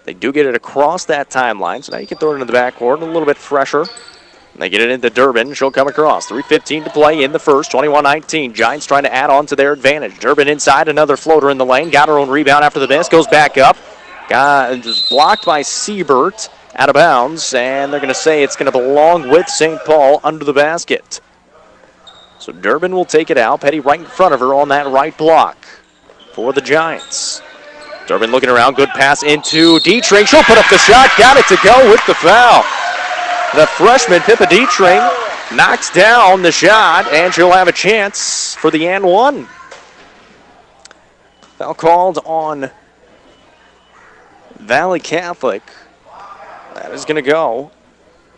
They do get it across that timeline, so now you can throw it into the backcourt a little bit fresher. And they get it into Durbin. She'll come across. 3:15 to play in the first. 21-19. Giants trying to add on to their advantage. Durbin inside, another floater in the lane. Got her own rebound after the miss. Goes back up. Got just blocked by Siebert. Out of bounds, and they're going to say it's going to belong with St. Paul under the basket. So Durbin will take it out. Petty right in front of her on that right block for the Giants. Durbin looking around. Good pass into Dietrich. She'll put up the shot. Got it to go with the foul. The freshman, Pippa Dietrich, knocks down the shot, and she'll have a chance for the and one. Foul called on Valle Catholic. That is going to go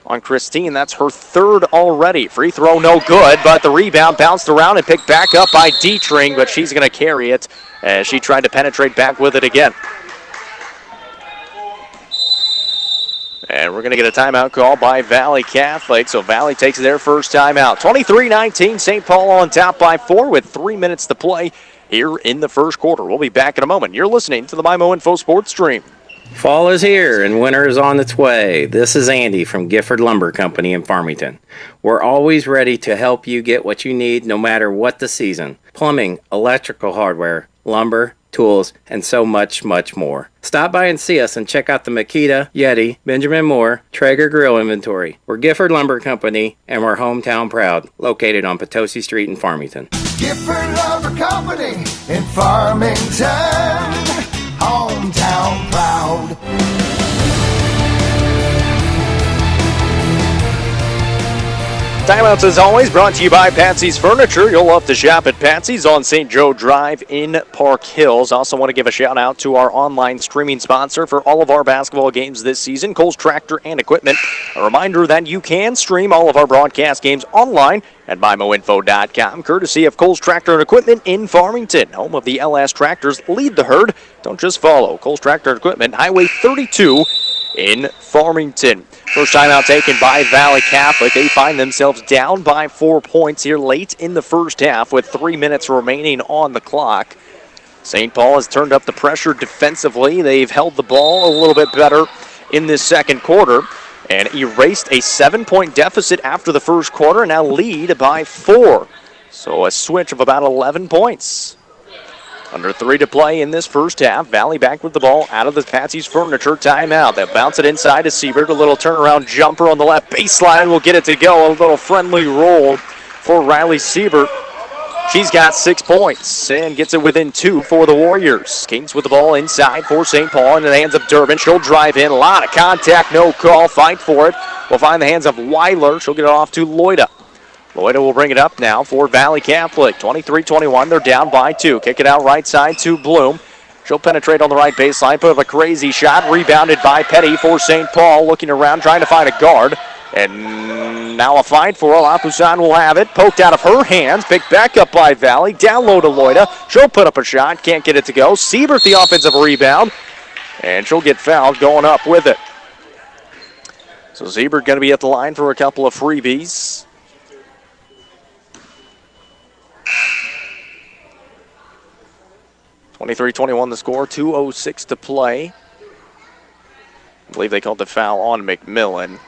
on Christine. That's her third already. Free throw no good, but the rebound bounced around and picked back up by Dietrich, but she's going to carry it as she tried to penetrate back with it again. And we're going to get a timeout call by Valle Catholic. So Valle takes their first timeout. 23-19, St. Paul on top by 4 with 3 minutes to play here in the first quarter. We'll be back in a moment. You're listening to the MyMo Info Sports Stream. Fall is here and winter is on its way. This is Andy from Gifford Lumber Company in Farmington. We're always ready to help you get what you need no matter what the season. Plumbing, electrical hardware, lumber, tools, and so much, much more. Stop by and see us and check out the Makita, Yeti, Benjamin Moore, Traeger grill inventory. We're Gifford Lumber Company and we're hometown proud, located on Potosi Street in Farmington. Gifford Lumber Company in Farmington, hometown proud. Timeouts, as always, brought to you by Patsy's Furniture. You'll love to shop at Patsy's on St. Joe Drive in Park Hills. Also want to give a shout-out to our online streaming sponsor for all of our basketball games this season, Coles Tractor and Equipment. A reminder that you can stream all of our broadcast games online at MyMoInfo.com, courtesy of Coles Tractor and Equipment in Farmington, home of the LS Tractors. Lead the herd. Don't just follow. Coles Tractor and Equipment, Highway 32 in Farmington. First timeout taken by Valle Catholic. They find themselves down by 4 points here late in the first half with 3 minutes remaining on the clock. St. Paul has turned up the pressure defensively. They've held the ball a little bit better in this second quarter and erased a 7-point deficit after the first quarter and now lead by 4. So a switch of about 11 points. Under 3 to play in this first half. Valle back with the ball out of the Patsy's Furniture timeout. They'll bounce it inside to Siebert. A little turnaround jumper on the left baseline will get it to go. A little friendly roll for Riley Siebert. She's got 6 points and gets it within 2 for the Warriors. Kings with the ball inside for St. Paul in the hands of Durbin. She'll drive in. A lot of contact, no call. Fight for it. We'll find the hands of Weiler. She'll get it off to Loida. Loida will bring it up now for Valle Catholic. 23-21, they're down by 2. Kick it out right side to Bloom. She'll penetrate on the right baseline, put up a crazy shot, rebounded by Petty for St. Paul, looking around, trying to find a guard. And now a fight for Lapusan will have it, poked out of her hands, picked back up by Valle, down low to Loida. She'll put up a shot, can't get it to go. Siebert the offensive rebound, and she'll get fouled going up with it. So Siebert going to be at the line for a couple of freebies. 23-21 the score, 2:06 to play. I believe they called the foul on McMillan.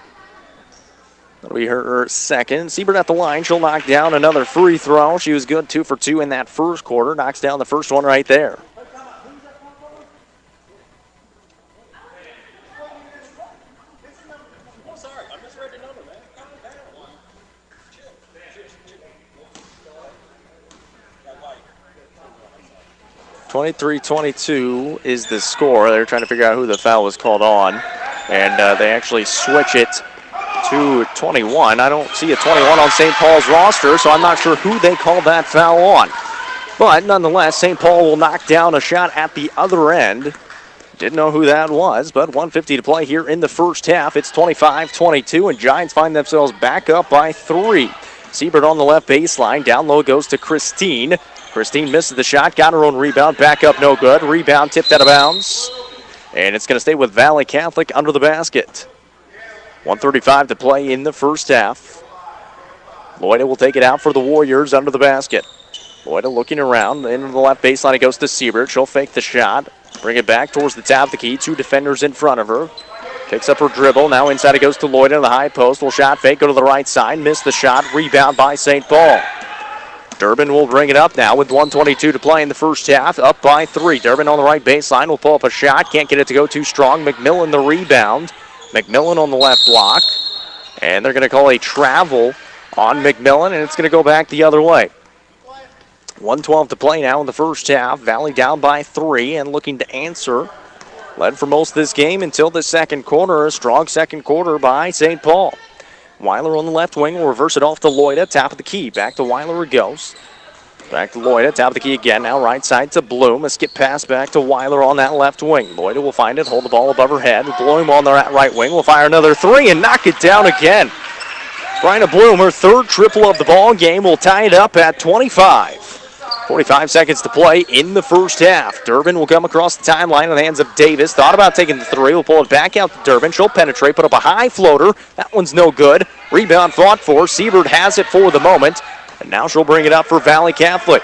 That'll be her second. Siebert at the line. She'll knock down another free throw. She was good 2 for 2 in that first quarter. Knocks down the first one right there. (23-22) is the score. They're trying to figure out who the foul was called on, and they actually switch it to 21. I don't see a 21 on St. Paul's roster, so I'm not sure who they called that foul on. But nonetheless, St. Paul will knock down a shot at the other end. Didn't know who that was, but 1:50 to play here in the first half. It's 25-22, and Giants find themselves back up by 3. Siebert on the left baseline. Down low goes to Christine. Christine misses the shot, got her own rebound, back up no good. Rebound tipped out of bounds. And it's going to stay with Valle Catholic under the basket. 1:35 to play in the first half. Loida will take it out for the Warriors under the basket. Loida looking around, into the left baseline, it goes to Siebert. She'll fake the shot, bring it back towards the top of the key. 2 defenders in front of her. Picks up her dribble, now inside it goes to Loida in the high post. Will shot fake, go to the right side, miss the shot, rebound by St. Paul. Durbin will bring it up now with 1:22 to play in the first half, up by 3. Durbin on the right baseline will pull up a shot, can't get it to go too strong. McMillan the rebound. McMillan on the left block, and they're going to call a travel on McMillan, and it's going to go back the other way. 1:12 to play now in the first half. Valle down by 3 and looking to answer. Led for most of this game until the second quarter. A strong second quarter by St. Paul. Weiler on the left wing will reverse it off to Loida, top of the key. Back to Weiler it goes. Back to Lloyd, top of the key again. Now right side to Bloom. A skip pass back to Weiler on that left wing. Lloyd will find it, hold the ball above her head. Bloom on the right wing will fire another three and knock it down again. Brenda Bloom, her third triple of the ball game, will tie it up at 25. 45 seconds to play in the first half. Durbin will come across the timeline in the hands of Davis. Thought about taking the three. Will pull it back out to Durbin. She'll penetrate, put up a high floater. That one's no good. Rebound fought for. Siebert has it for the moment. And now she'll bring it up for Valle Catholic.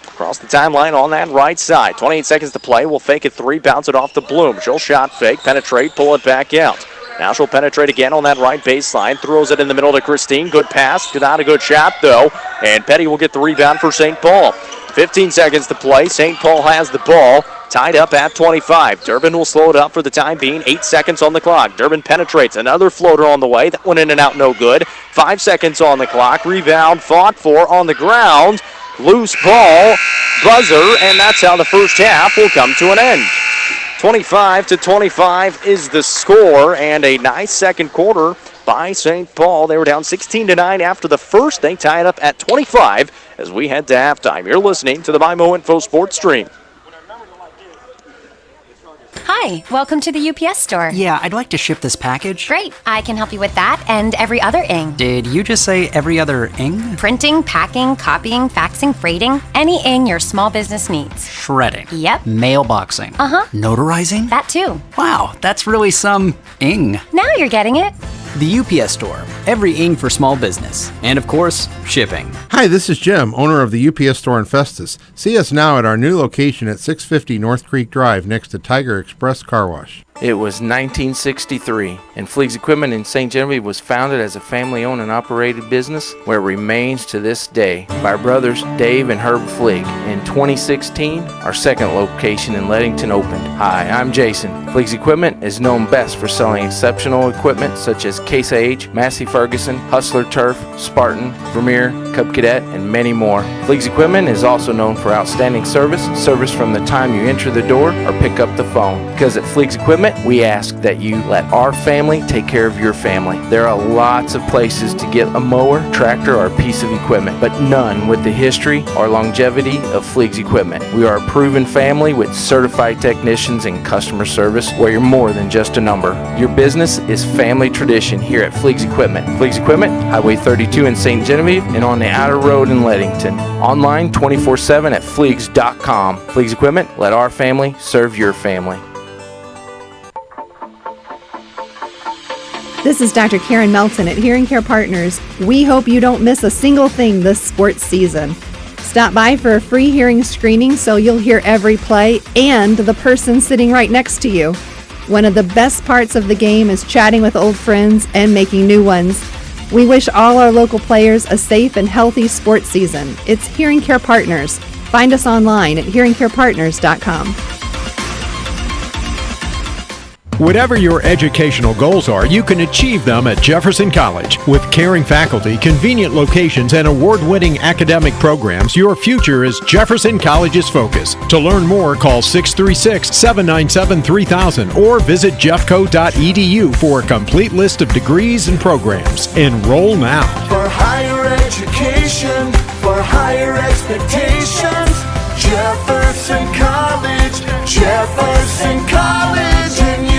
Across the timeline on that right side. 28 seconds to play. Will fake it three. Bounce it off to Bloom. She'll shot fake, penetrate, pull it back out. Now she'll penetrate again on that right baseline. Throws it in the middle to Christine. Good pass. Not a good shot, though. And Petty will get the rebound for St. Paul. 15 seconds to play. St. Paul has the ball. Tied up at 25. Durbin will slow it up for the time being. 8 seconds on the clock. Durbin penetrates. Another floater on the way. That one in and out, no good. 5 seconds on the clock. Rebound fought for on the ground. Loose ball. Buzzer. And that's how the first half will come to an end. 25-25 is the score, and a nice second quarter by St. Paul. They were down 16-9 after the first. They tie it up at 25 as we head to halftime. You're listening to the MyMo Info Sports Stream. Hi, welcome to the UPS store. Yeah, I'd like to ship this package. Great, I can help you with that and every other ing. Did you just say every other ing? Printing, packing, copying, faxing, freighting, any ing your small business needs. Shredding. Yep. Mailboxing. Uh-huh. Notarizing? That too. Wow, that's really some ing. Now you're getting it. The UPS store. Every ing for small business. And of course, shipping. Hi, this is Jim, owner of the UPS store in Festus. See us now at our new location at 650 North Creek Drive next to Tiger Express Car Wash. It was 1963, and Fleeg's Equipment in St. Genevieve was founded as a family-owned and operated business where it remains to this day by our brothers Dave and Herb Fleeg. In 2016, our second location in Leadington opened. Hi, I'm Jason. Fleeg's Equipment is known best for selling exceptional equipment such as Case IH, Massey Ferguson, Hustler Turf, Spartan, Vermeer, Cub Cadet, and many more. Fleeg's Equipment is also known for outstanding service from the time you enter the door or pick up the phone. Because at Fleeg's Equipment, we ask that you let our family take care of your family. There are lots of places to get a mower, tractor, or a piece of equipment, but none with the history or longevity of Fleeg's Equipment. We are a proven family with certified technicians and customer service where you're more than just a number. Your business is family tradition here at Fleeg's Equipment. Fleeg's Equipment, Highway 32 in St. Genevieve and on the outer road in Leadington. Online 24/7 at Fleegs.com. Fleeg's Equipment, let our family serve your family. This is Dr. Karen Melton at Hearing Care Partners. We hope you don't miss a single thing this sports season. Stop by for a free hearing screening so you'll hear every play and the person sitting right next to you. One of the best parts of the game is chatting with old friends and making new ones. We wish all our local players a safe and healthy sports season. It's Hearing Care Partners. Find us online at hearingcarepartners.com. Whatever your educational goals are, you can achieve them at Jefferson College. With caring faculty, convenient locations, and award-winning academic programs, your future is Jefferson College's focus. To learn more, call 636-797-3000 or visit jeffco.edu for a complete list of degrees and programs. Enroll now. For higher education, for higher expectations, Jefferson College, Jefferson College, and you.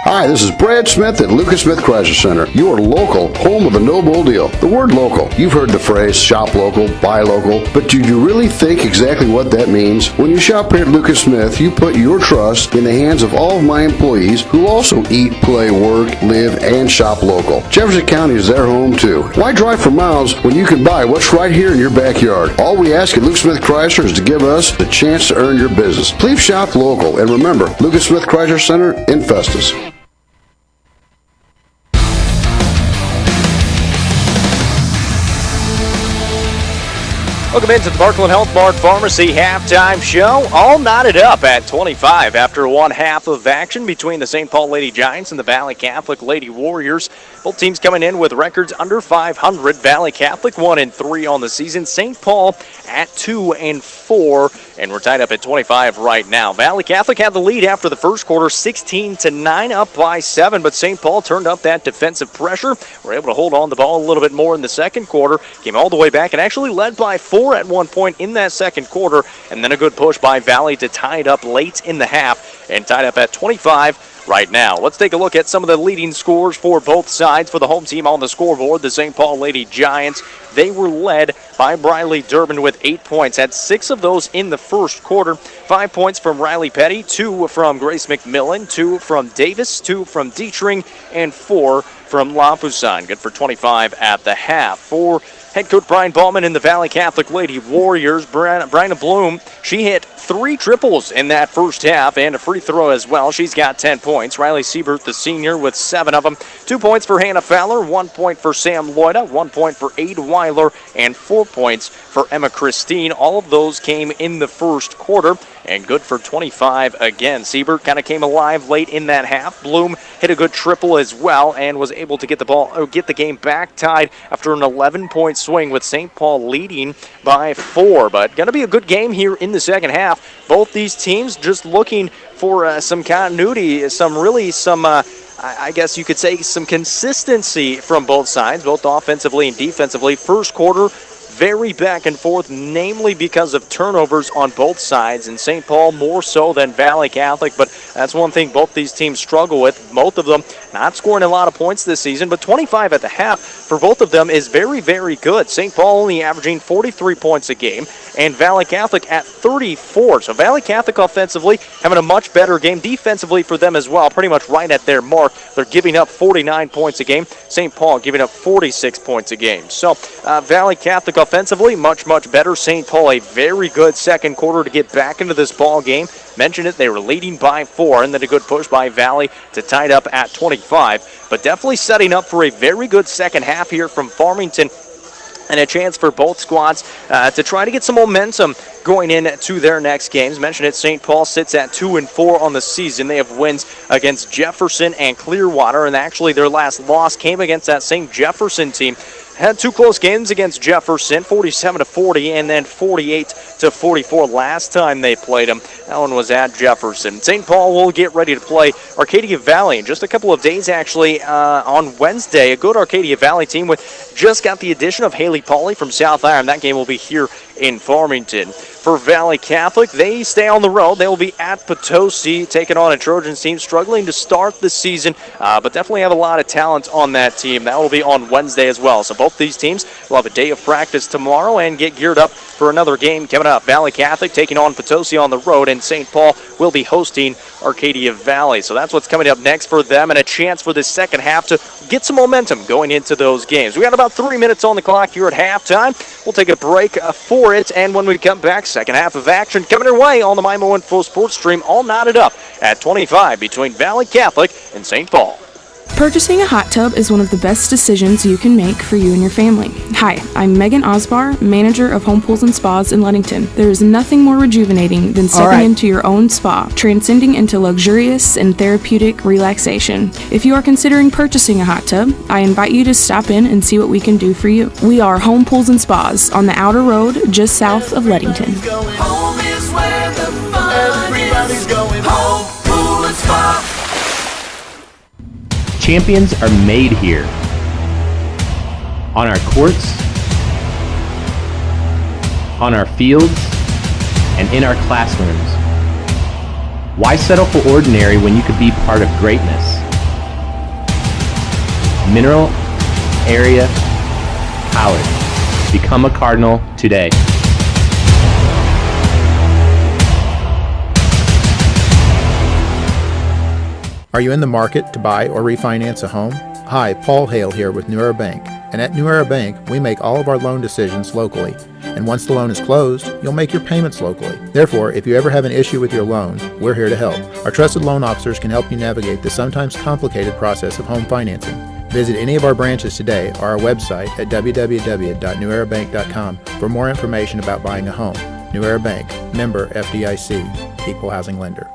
Hi, this is Brad Smith at Lucas Smith Chrysler Center, your local home of the no bull deal. The word local, you've heard the phrase shop local, buy local, but do you really think exactly what that means? When you shop here at Lucas Smith, you put your trust in the hands of all of my employees who also eat, play, work, live, and shop local. Jefferson County is their home too. Why drive for miles when you can buy what's right here in your backyard? All we ask at Lucas Smith Chrysler is to give us the chance to earn your business. Please shop local, and remember, Lucas Smith Chrysler Center in Festus. Welcome into the Parkland Health Mart Pharmacy halftime show. All knotted up at 25 after one half of action between the St. Paul Lady Giants and the Valle Catholic Lady Warriors. Both teams coming in with records under 500. Valle Catholic 1-3 on the season. St. Paul at 2-4, and we're tied up at 25 right now. Valle Catholic had the lead after the first quarter, 16-9, up by 7, but St. Paul turned up that defensive pressure. Were able to hold on the ball a little bit more in the second quarter. Came all the way back and actually led by 4 at one point in that second quarter, and then a good push by Valle to tie it up late in the half, and tied up at 25 right now. Let's take a look at some of the leading scores for both sides. For the home team on the scoreboard, the St. Paul Lady Giants, they were led by Briley Durbin with 8 points. Had 6 of those in the first quarter. 5 points from Riley Petty, 2 from Grace McMillan, 2 from Davis, 2 from Dietrich, and 4 from Lafusan. Good for 25 at the half. For head coach Brian Ballman in the Valle Catholic Lady Warriors, Brenda Bloom, she hit 3 triples in that first half and a free throw as well. She's got 10 points. Riley Siebert, the senior, with 7 of them. 2 points for Hannah Fowler, 1 point for Sam Loida, 1 point for Aid Weiler, and 4 points for Emma Christine. All of those came in the first quarter, and good for 25 again. Siebert kind of came alive late in that half. Bloom hit a good triple as well and was able to get the game back tied after an 11-point swing, with St. Paul leading by 4. But going to be a good game here in the second half. Both these teams just looking for some continuity, I guess you could say some consistency from both sides, both offensively and defensively. First quarter, very back and forth, namely because of turnovers on both sides, and St. Paul more so than Valle Catholic, but that's one thing both these teams struggle with. Both of them not scoring a lot of points this season, but 25 at the half for both of them is very, very good. St. Paul only averaging 43 points a game, and Valle Catholic at 34. So Valle Catholic offensively having a much better game. Defensively for them as well, pretty much right at their mark. They're giving up 49 points a game. St. Paul giving up 46 points a game. So Valle Catholic offensively much, much better. St. Paul a very good second quarter to get back into this ball game. Mentioned it, they were leading by 4, and then a good push by Valle to tie it up at 25. But definitely setting up for a very good second half here from Farmington, and a chance for both squads to try to get some momentum going into their next games. Mentioned it, St. Paul sits at 2-4 on the season. They have wins against Jefferson and Clearwater, and actually their last loss came against that same Jefferson team. Had 2 close games against Jefferson, 47-40, and then 48-44 last time they played them. That one was at Jefferson. St. Paul will get ready to play Arcadia Valley in just a couple of days, actually, on Wednesday. A good Arcadia Valley team with just got the addition of Haley Pauley from South Iron. That game will be here in Farmington. For Valle Catholic, they stay on the road. They will be at Potosi, taking on a Trojans team struggling to start the season, but definitely have a lot of talent on that team. That will be on Wednesday as well. So both these teams will have a day of practice tomorrow and get geared up for another game coming up. Valle Catholic taking on Potosi on the road, and St. Paul will be hosting Arcadia Valley. So that's what's coming up next for them, and a chance for the second half to get some momentum going into those games. We got about 3 minutes on the clock here at halftime. We'll take a break for it, and when we come back, second half of action coming our way on the Mimo Info Sports Stream, all knotted up at 25 between Valle Catholic and St. Paul. Purchasing a hot tub is one of the best decisions you can make for you and your family. Hi, I'm Megan Osbar, manager of Home Pools and Spas in Ludington. There is nothing more rejuvenating than stepping into your own spa, transcending into luxurious and therapeutic relaxation. If you are considering purchasing a hot tub, I invite you to stop in and see what we can do for you. We are Home Pools and Spas on the outer road just south of Ludington. Home is where the fun Everybody's going home, pool and spa. Champions are made here. On our courts, on our fields, and in our classrooms. Why settle for ordinary when you could be part of greatness? Mineral Area College. Become a Cardinal today. Are you in the market to buy or refinance a home? Hi, Paul Hale here with New Era Bank. And at New Era Bank, we make all of our loan decisions locally. And once the loan is closed, you'll make your payments locally. Therefore, if you ever have an issue with your loan, we're here to help. Our trusted loan officers can help you navigate the sometimes complicated process of home financing. Visit any of our branches today or our website at www.newerabank.com for more information about buying a home. New Era Bank, member FDIC, equal housing lender.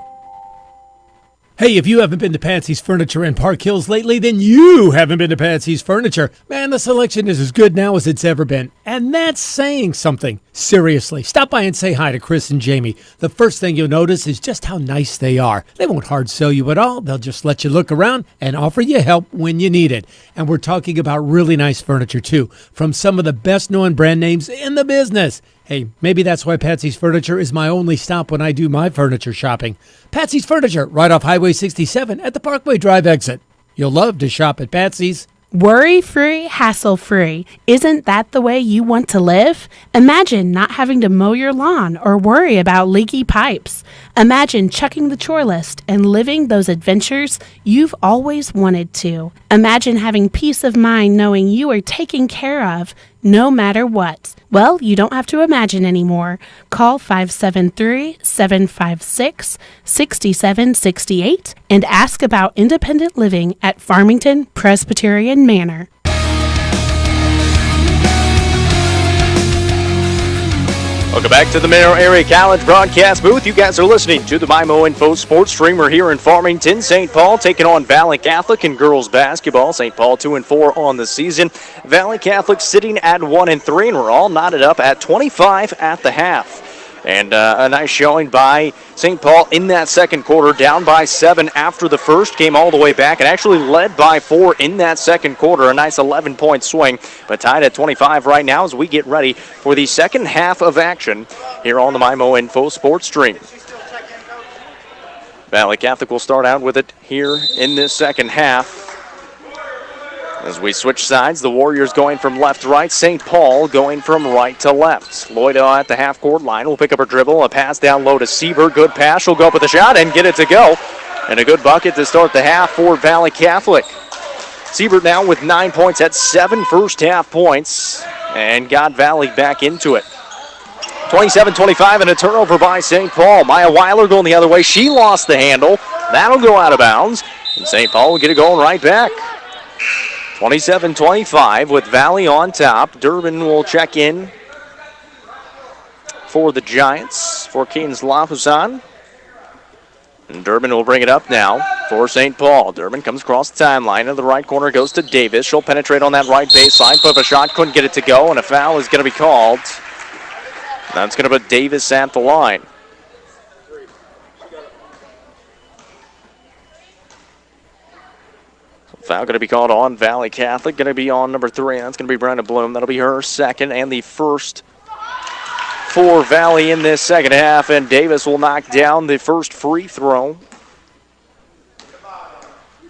Hey, if you haven't been to Patsy's Furniture in Park Hills lately, then you haven't been to Patsy's Furniture. Man, the selection is as good now as it's ever been. And that's saying something. Seriously, stop by and say hi to Chris and Jamie. The first thing you'll notice is just how nice they are. They won't hard sell you at all. They'll just let you look around and offer you help when you need it. And we're talking about really nice furniture, too, from some of the best-known brand names in the business. Hey, maybe that's why Patsy's Furniture is my only stop when I do my furniture shopping. Patsy's Furniture, right off Highway 67 at the Parkway Drive exit. You'll love to shop at Patsy's. Worry-free, hassle-free. Isn't that the way you want to live? Imagine not having to mow your lawn or worry about leaky pipes. Imagine checking the chore list and living those adventures you've always wanted to. Imagine having peace of mind knowing you are taken care of no matter what. Well, you don't have to imagine anymore. Call 573-756-6768 and ask about independent living at Farmington Presbyterian Manor. Welcome back to the Mineral Area College broadcast booth. You guys are listening to the MyMo Info Sports Streamer here in Farmington. St. Paul taking on Valle Catholic in girls basketball. St. Paul 2-4 on the season. Valle Catholic sitting at 1-3, and we're all knotted up at 25 at the half. And a nice showing by St. Paul in that second quarter, down by 7 after the first, came all the way back and actually led by 4 in that second quarter. A nice 11-point swing, but tied at 25 right now as we get ready for the second half of action here on the MyMo Info Sports Stream. Valle Catholic will start out with it here in this second half. As we switch sides, the Warriors going from left to right, St. Paul going from right to left. Loida at the half-court line will pick up her dribble, a pass down low to Sieber. Good pass, she'll go up with a shot and get it to go. And a good bucket to start the half for Valle Catholic. Siebert now with 9 points at 7 first-half points and got Valle back into it. 27-25 and a turnover by St. Paul. Maya Weiler going the other way. She lost the handle. That'll go out of bounds. And St. Paul will get it going right back. 27-25 with Valle on top. Durbin will check in for the Giants for Keynes Lafusan. And Durbin will bring it up now for St. Paul. Durbin comes across the timeline. In the right corner goes to Davis. She'll penetrate on that right baseline. Put up a shot, couldn't get it to go, and a foul is going to be called. That's going to put Davis at the line. Foul going to be called on Valle Catholic. Going to be on number 3. That's going to be Brenda Bloom. That'll be her second and the first for Valle in this second half. And Davis will knock down the first free throw.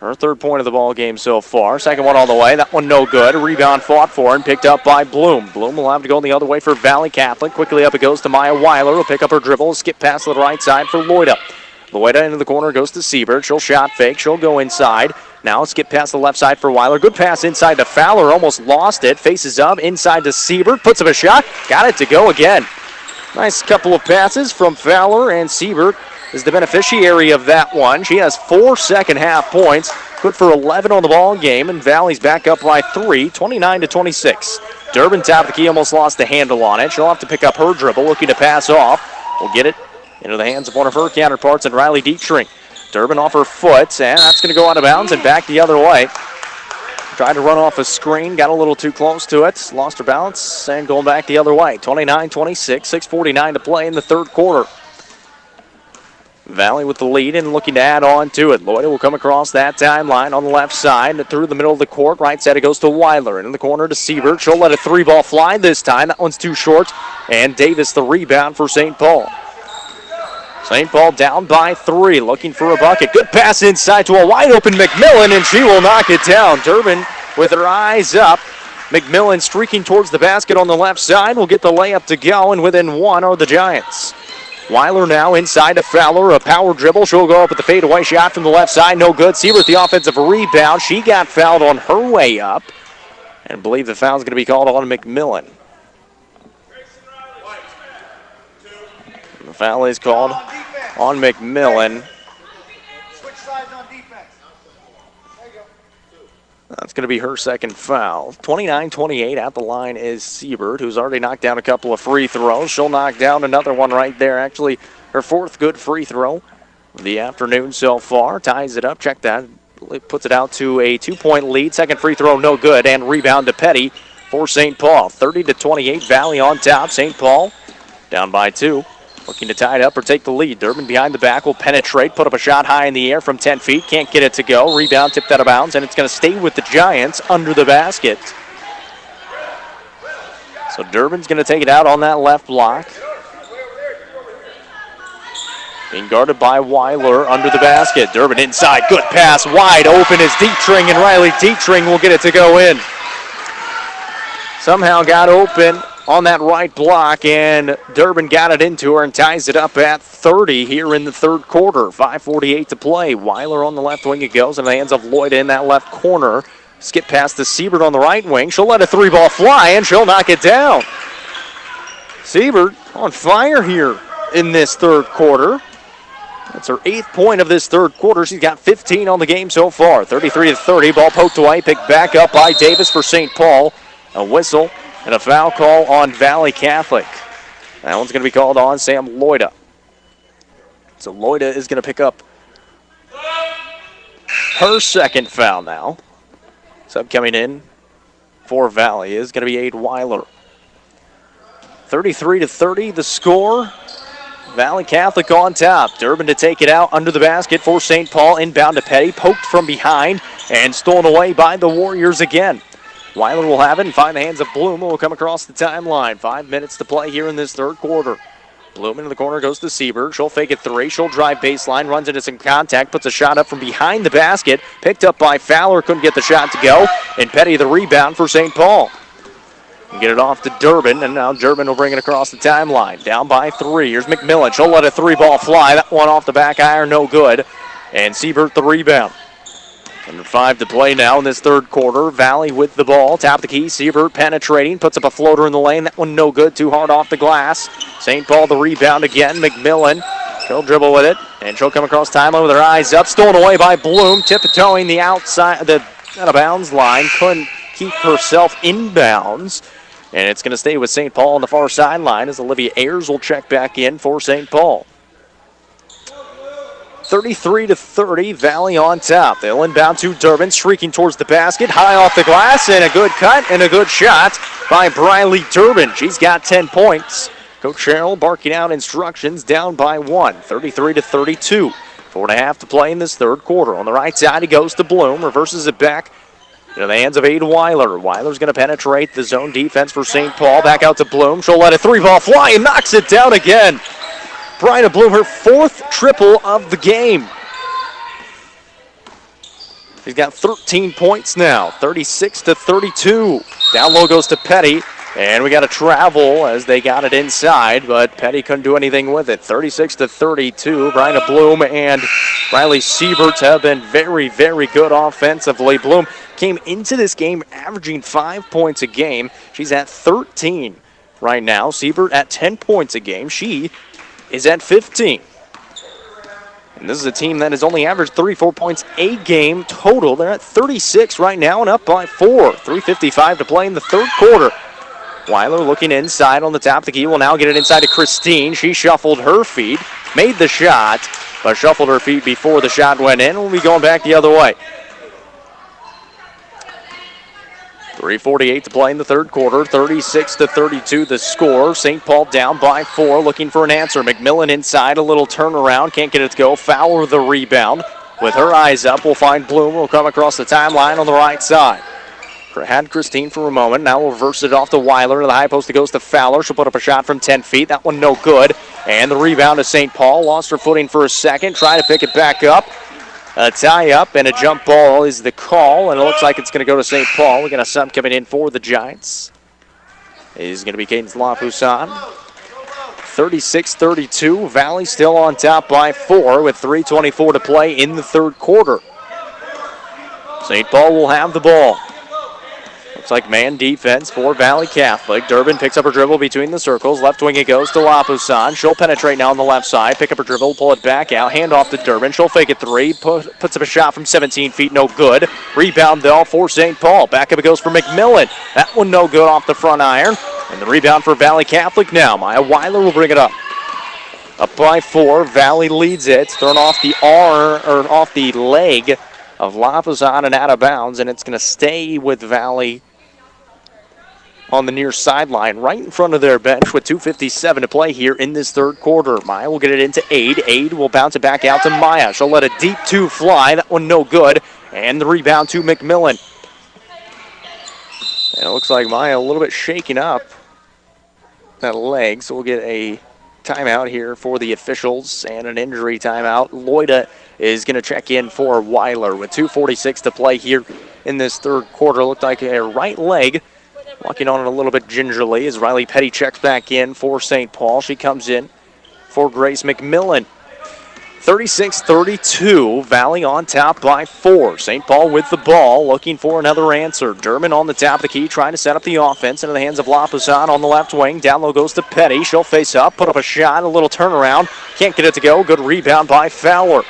Her third point of the ball game so far. Second one on the way. That one no good. A rebound fought for and picked up by Bloom. Bloom will have to go the other way for Valle Catholic. Quickly up it goes to Maya Weiler. Will pick up her dribble. Skip past to the right side for Loida. Loida into the corner goes to Siebert. She'll shot fake. She'll go inside. Now skip past the left side for Weiler. Good pass inside to Fowler. Almost lost it. Faces up inside to Siebert. Puts up a shot. Got it to go again. Nice couple of passes from Fowler, and Siebert is the beneficiary of that one. She has 4 second half points. Good for 11 on the ball game, and Valle's back up by 3, 29-26. Durbin top of the key, almost lost the handle on it. She'll have to pick up her dribble, looking to pass off. Will get it into the hands of one of her counterparts, and Riley Dietrich. Durbin off her foot, and that's going to go out of bounds and back the other way. Tried to run off a screen, got a little too close to it, lost her balance, and going back the other way. 29-26, 6:49 to play in the third quarter. Valle with the lead and looking to add on to it. Loida will come across that timeline on the left side through the middle of the court. Right side it goes to Weiler. And in the corner to Siebert. She'll let a 3-ball fly this time. That one's too short. And Davis the rebound for St. Paul. St. Paul down by 3, looking for a bucket. Good pass inside to a wide-open McMillan, and she will knock it down. Durbin with her eyes up. McMillan streaking towards the basket on the left side will get the layup to go, and within 1 are the Giants. Weiler now inside to Fowler, a power dribble. She'll go up with the fadeaway shot from the left side, no good. Siebert the offensive rebound. She got fouled on her way up, and I believe the foul's going to be called on McMillan. The foul is called on McMillan. That's going to be her second foul. 29-28 at the line is Siebert, who's already knocked down a couple of free throws. She'll knock down another one right there. Actually, her 4th good free throw of the afternoon so far. Ties it up. Check that. Puts it out to a 2-point lead. Second free throw, no good. And rebound to Petty for St. Paul. 30-28, Valle on top. St. Paul down by 2. Looking to tie it up or take the lead. Durbin behind the back will penetrate. Put up a shot high in the air from 10 feet. Can't get it to go. Rebound tipped out of bounds. And it's going to stay with the Giants under the basket. So Durbin's going to take it out on that left block. Being guarded by Weiler under the basket. Durbin inside. Good pass. Wide open is Dietrich, and Riley Dietrich will get it to go in. Somehow got open on that right block, and Durbin got it into her and ties it up at 30 here in the third quarter. 5:48 to play. Weiler on the left wing. It goes in the hands of Lloyd in that left corner. Skip past to Siebert on the right wing. She'll let a 3-ball fly, and she'll knock it down. Siebert on fire here in this third quarter. That's her 8th point of this third quarter. She's got 15 on the game so far. 33-30. Ball poked away. Picked back up by Davis for St. Paul. A whistle and a foul call on Valle Catholic. That one's going to be called on Sam Loida. So Loida is going to pick up her second foul now. Sub coming in for Valle is going to be Aid Weiler. 33-30 the score. Valle Catholic on top. Durbin to take it out under the basket for St. Paul. Inbound to Petty. Poked from behind and stolen away by the Warriors again. Weiler will have it and find the hands of Bloom, who will come across the timeline. 5 minutes to play here in this third quarter. Bloom into the corner, goes to Siebert. She'll fake it 3. She'll drive baseline, runs into some contact, puts a shot up from behind the basket. Picked up by Fowler, couldn't get the shot to go. And Petty the rebound for St. Paul. Get it off to Durbin, and now Durbin will bring it across the timeline. Down by 3. Here's McMillan. She'll let a 3-ball fly. That one off the back iron, no good. And Siebert the rebound. Under 5 to play now in this third quarter. Valle with the ball. Top of the key. Siebert penetrating. Puts up a floater in the lane. That one no good. Too hard off the glass. St. Paul the rebound again. McMillan. She'll dribble with it. And she'll come across timeline with her eyes up. Stolen away by Bloom. Tiptoeing the outside, the out of bounds line. Couldn't keep herself inbounds. And it's going to stay with St. Paul on the far sideline as Olivia Ayers will check back in for St. Paul. 33-30, Valle on top. They'll inbound to Durbin, streaking towards the basket. High off the glass, and a good cut and a good shot by Briley Durbin. She's got 10 points. Coach Cheryl barking out instructions, down by 1. 33-32. 4.5 to play in this third quarter. On the right side, he goes to Bloom, reverses it back into the hands of Aid Weiler. Weiler's going to penetrate the zone defense for St. Paul. Back out to Bloom. She'll let a 3-ball fly and knocks it down again. Brenda Bloom, her 4th triple of the game. She's got 13 points now, 36-32. Down low goes to Petty, and we got a travel as they got it inside, but Petty couldn't do anything with it. 36-32. Brenda Bloom and Riley Siebert have been very, very good offensively. Bloom came into this game averaging 5 points a game. She's at 13 right now. Siebert at 10 points a game. She is at 15. And this is a team that has only averaged 34 points a game total. They're at 36 right now and up by 4. 3:55 to play in the third quarter. Weiler looking inside on the top of the key. Will now get it inside to Christine. She shuffled her feet, made the shot, but shuffled her feet before the shot went in. We'll be going back the other way. 3:48 to play in the third quarter. 36-32 the score. St. Paul down by 4, looking for an answer. McMillan inside, a little turnaround. Can't get it to go. Fowler the rebound. With her eyes up, we'll find Bloom. Will come across the timeline on the right side. Had Christine for a moment. Now we'll reverse it off to Weiler. To the high post, it goes to Fowler. She'll put up a shot from 10 feet. That one no good. And the rebound to St. Paul. Lost her footing for a second. Try to pick it back up. A tie-up and a jump ball is the call, and it looks like it's going to go to St. Paul. We got a sub coming in for the Giants. It is going to be Cadence Lafusan. 36-32. Valle still on top by 4 with 3:24 to play in the third quarter. St. Paul will have the ball. Looks like man defense for Valle Catholic. Durbin picks up her dribble between the circles. Left wing it goes to Lafusan. She'll penetrate now on the left side. Pick up her dribble, pull it back out. Hand off to Durbin. She'll fake it 3. Puts up a shot from 17 feet. No good. Rebound though for St. Paul. Back up it goes for McMillan. That one no good off the front iron. And the rebound for Valle Catholic now. Maya Weiler will bring it up. Up by 4. Valle leads it. Thrown off the off the leg of Lapazan and out of bounds, and it's going to stay with Valle on the near sideline, right in front of their bench with 2:57 to play here in this third quarter. Maya will get it into Aid. Aid will bounce it back out to Maya. She'll let a deep 2 fly. That one no good. And the rebound to McMillan. And it looks like Maya a little bit shaken up that leg, so we'll get a timeout here for the officials and an injury timeout. Loida is going to check in for Weiler with 2:46 to play here in this third quarter. Looked like a right leg. Walking on it a little bit gingerly as Riley Petty checks back in for St. Paul. She comes in for Grace McMillan. 36-32, Valle on top by 4. St. Paul with the ball, looking for another answer. Durbin on the top of the key, trying to set up the offense into the hands of Lapazan on the left wing. Down low goes to Petty. She'll face up, put up a shot, a little turnaround. Can't get it to go. Good rebound by Fowler.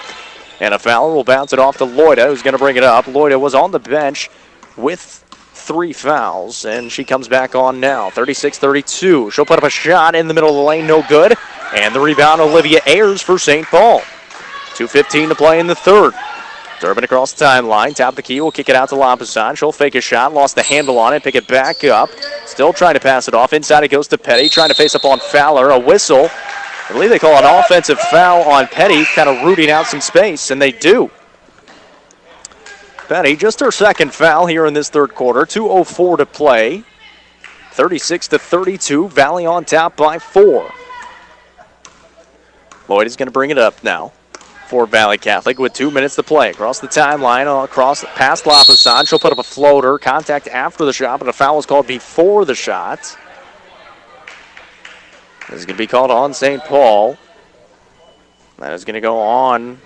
And a Fowler will bounce it off to Loida, who's going to bring it up. Loida was on the bench with 3 fouls, and she comes back on now. 36-32. She'll put up a shot in the middle of the lane, no good. And the rebound, Olivia Ayers for St. Paul. 2:15 to play in the third. Durbin across the timeline. Top of the key will kick it out to Lapazan. She'll fake a shot. Lost the handle on it. Pick it back up. Still trying to pass it off. Inside it goes to Petty. Trying to face up on Fowler. A whistle. I believe they call an offensive foul on Petty. Kind of rooting out some space, and they do. Petty, just her second foul here in this third quarter. 2:04 to play. 36-32. Valle on top by 4. Lloyd is going to bring it up now for Valle Catholic with 2 minutes to play. Across the timeline, across past Lapazan. She'll put up a floater. Contact after the shot, but a foul was called before the shot. This is going to be called on St. Paul. That is going to go on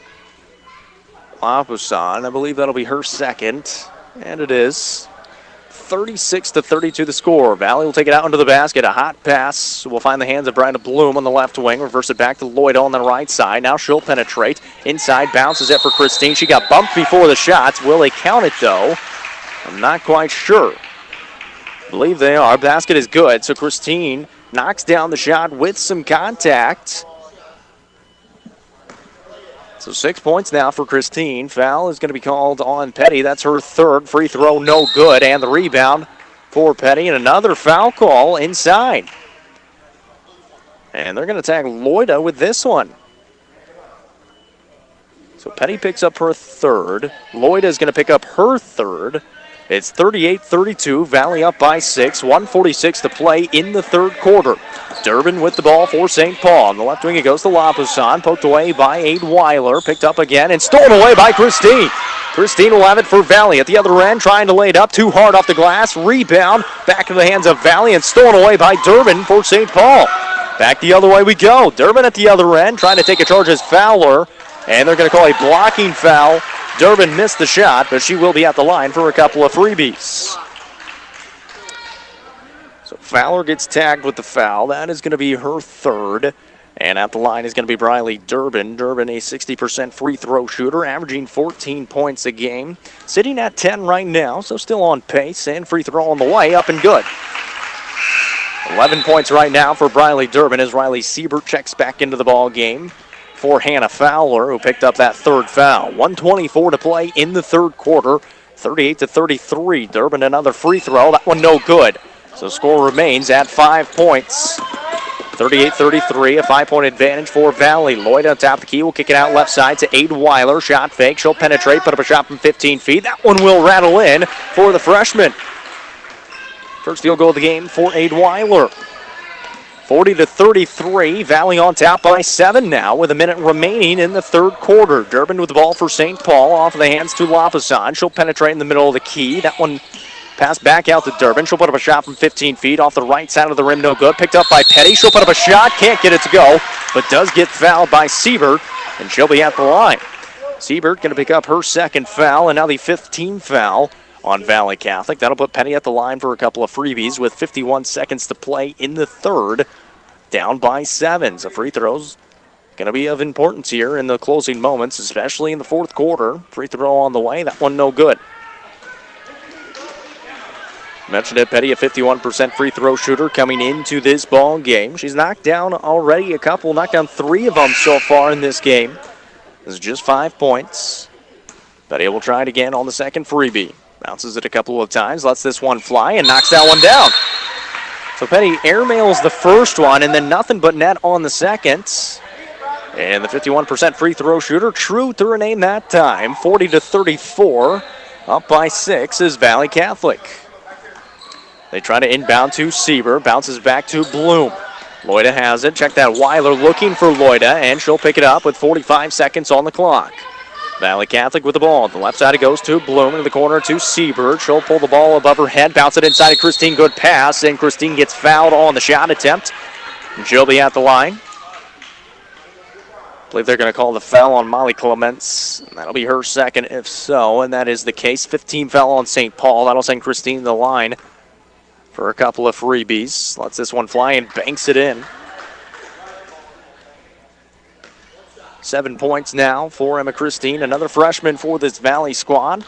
Lapazan. I believe that'll be her second, and it is. 36-32 the score. Valle will take it out into the basket. A hot pass will find the hands of Brenda Bloom on the left wing. Reverse it back to Lloyd on the right side. Now she'll penetrate. Inside, bounces it for Christine. She got bumped before the shots. Will they count it, though? I'm not quite sure. I believe they are. Basket is good, so Christine knocks down the shot with some contact. So 6 points now for Christine. Foul is going to be called on Petty. That's her third. Free throw, no good. And the rebound for Petty. And another foul call inside. And they're going to tag Loida with this one. So Petty picks up her third. Loida is going to pick up her third. It's 38-32. Valle up by 6. 1:46 to play in the third quarter. Durbin with the ball for St. Paul. On the left wing it goes to Lapazan. Poked away by Aid Weiler. Picked up again and stolen away by Christine. Christine will have it for Valle at the other end. Trying to lay it up. Too hard off the glass. Rebound. Back in the hands of Valle and stolen away by Durbin for St. Paul. Back the other way we go. Durbin at the other end. Trying to take a charge as Fowler. And they're going to call a blocking foul. Durbin missed the shot, but she will be at the line for a couple of freebies. So Fowler gets tagged with the foul. That is going to be her third. And at the line is going to be Briley Durbin. Durbin, a 60% free throw shooter, averaging 14 points a game. Sitting at 10 right now, so still on pace. And free throw on the way, up and good. 11 points right now for Briley Durbin as Riley Siebert checks back into the ball game for Hannah Fowler, who picked up that third foul. 1:24 to play in the third quarter. 38-33. Durbin another free throw. That one no good. So score remains at 5 points. 38-33, a 5-point advantage for Valle. Lloyd on top of the key will kick it out left side to Aid Weiler. Shot fake. She'll penetrate, put up a shot from 15 feet. That one will rattle in for the freshman. First field goal of the game for Aid Weiler. 40-33, Valle on top by 7 now with a minute remaining in the third quarter. Durbin with the ball for St. Paul, off of the hands to Lapazan. She'll penetrate in the middle of the key. That one passed back out to Durbin. She'll put up a shot from 15 feet off the right side of the rim, no good. Picked up by Petty. She'll put up a shot, can't get it to go, but does get fouled by Siebert, and she'll be at the line. Siebert going to pick up her second foul, and now the 15th foul on Valle Catholic. That'll put Petty at the line for a couple of freebies with 51 seconds to play in the third. Down by 7. So free throws going to be of importance here in the closing moments, especially in the fourth quarter. Free throw on the way. That one no good. Mentioned it, Petty, a 51% free throw shooter coming into this ball game. She's knocked down already knocked down 3 of them so far in this game. This is just 5 points. Petty will try it again on the second freebie. Bounces it a couple of times, lets this one fly, and knocks that one down. So Petty airmails the first one, and then nothing but net on the second. And the 51% free throw shooter, true to her name that time. 40-34, up by 6 is Valle Catholic. They try to inbound to Sieber, bounces back to Bloom. Loida has it, check that Weiler looking for Loida, and she'll pick it up with 45 seconds on the clock. Valle Catholic with the ball. On the left side it goes to Bloom, in the corner to Siebert. She'll pull the ball above her head, bounce it inside to Christine. Good pass, and Christine gets fouled on the shot attempt. And she'll be at the line. I believe they're going to call the foul on Molly Clements. That'll be her second if so, and that is the case. 15 foul on St. Paul. That'll send Christine to the line for a couple of freebies. Lets this one fly and banks it in. 7 points now for Emma Christine. Another freshman for this Valley squad.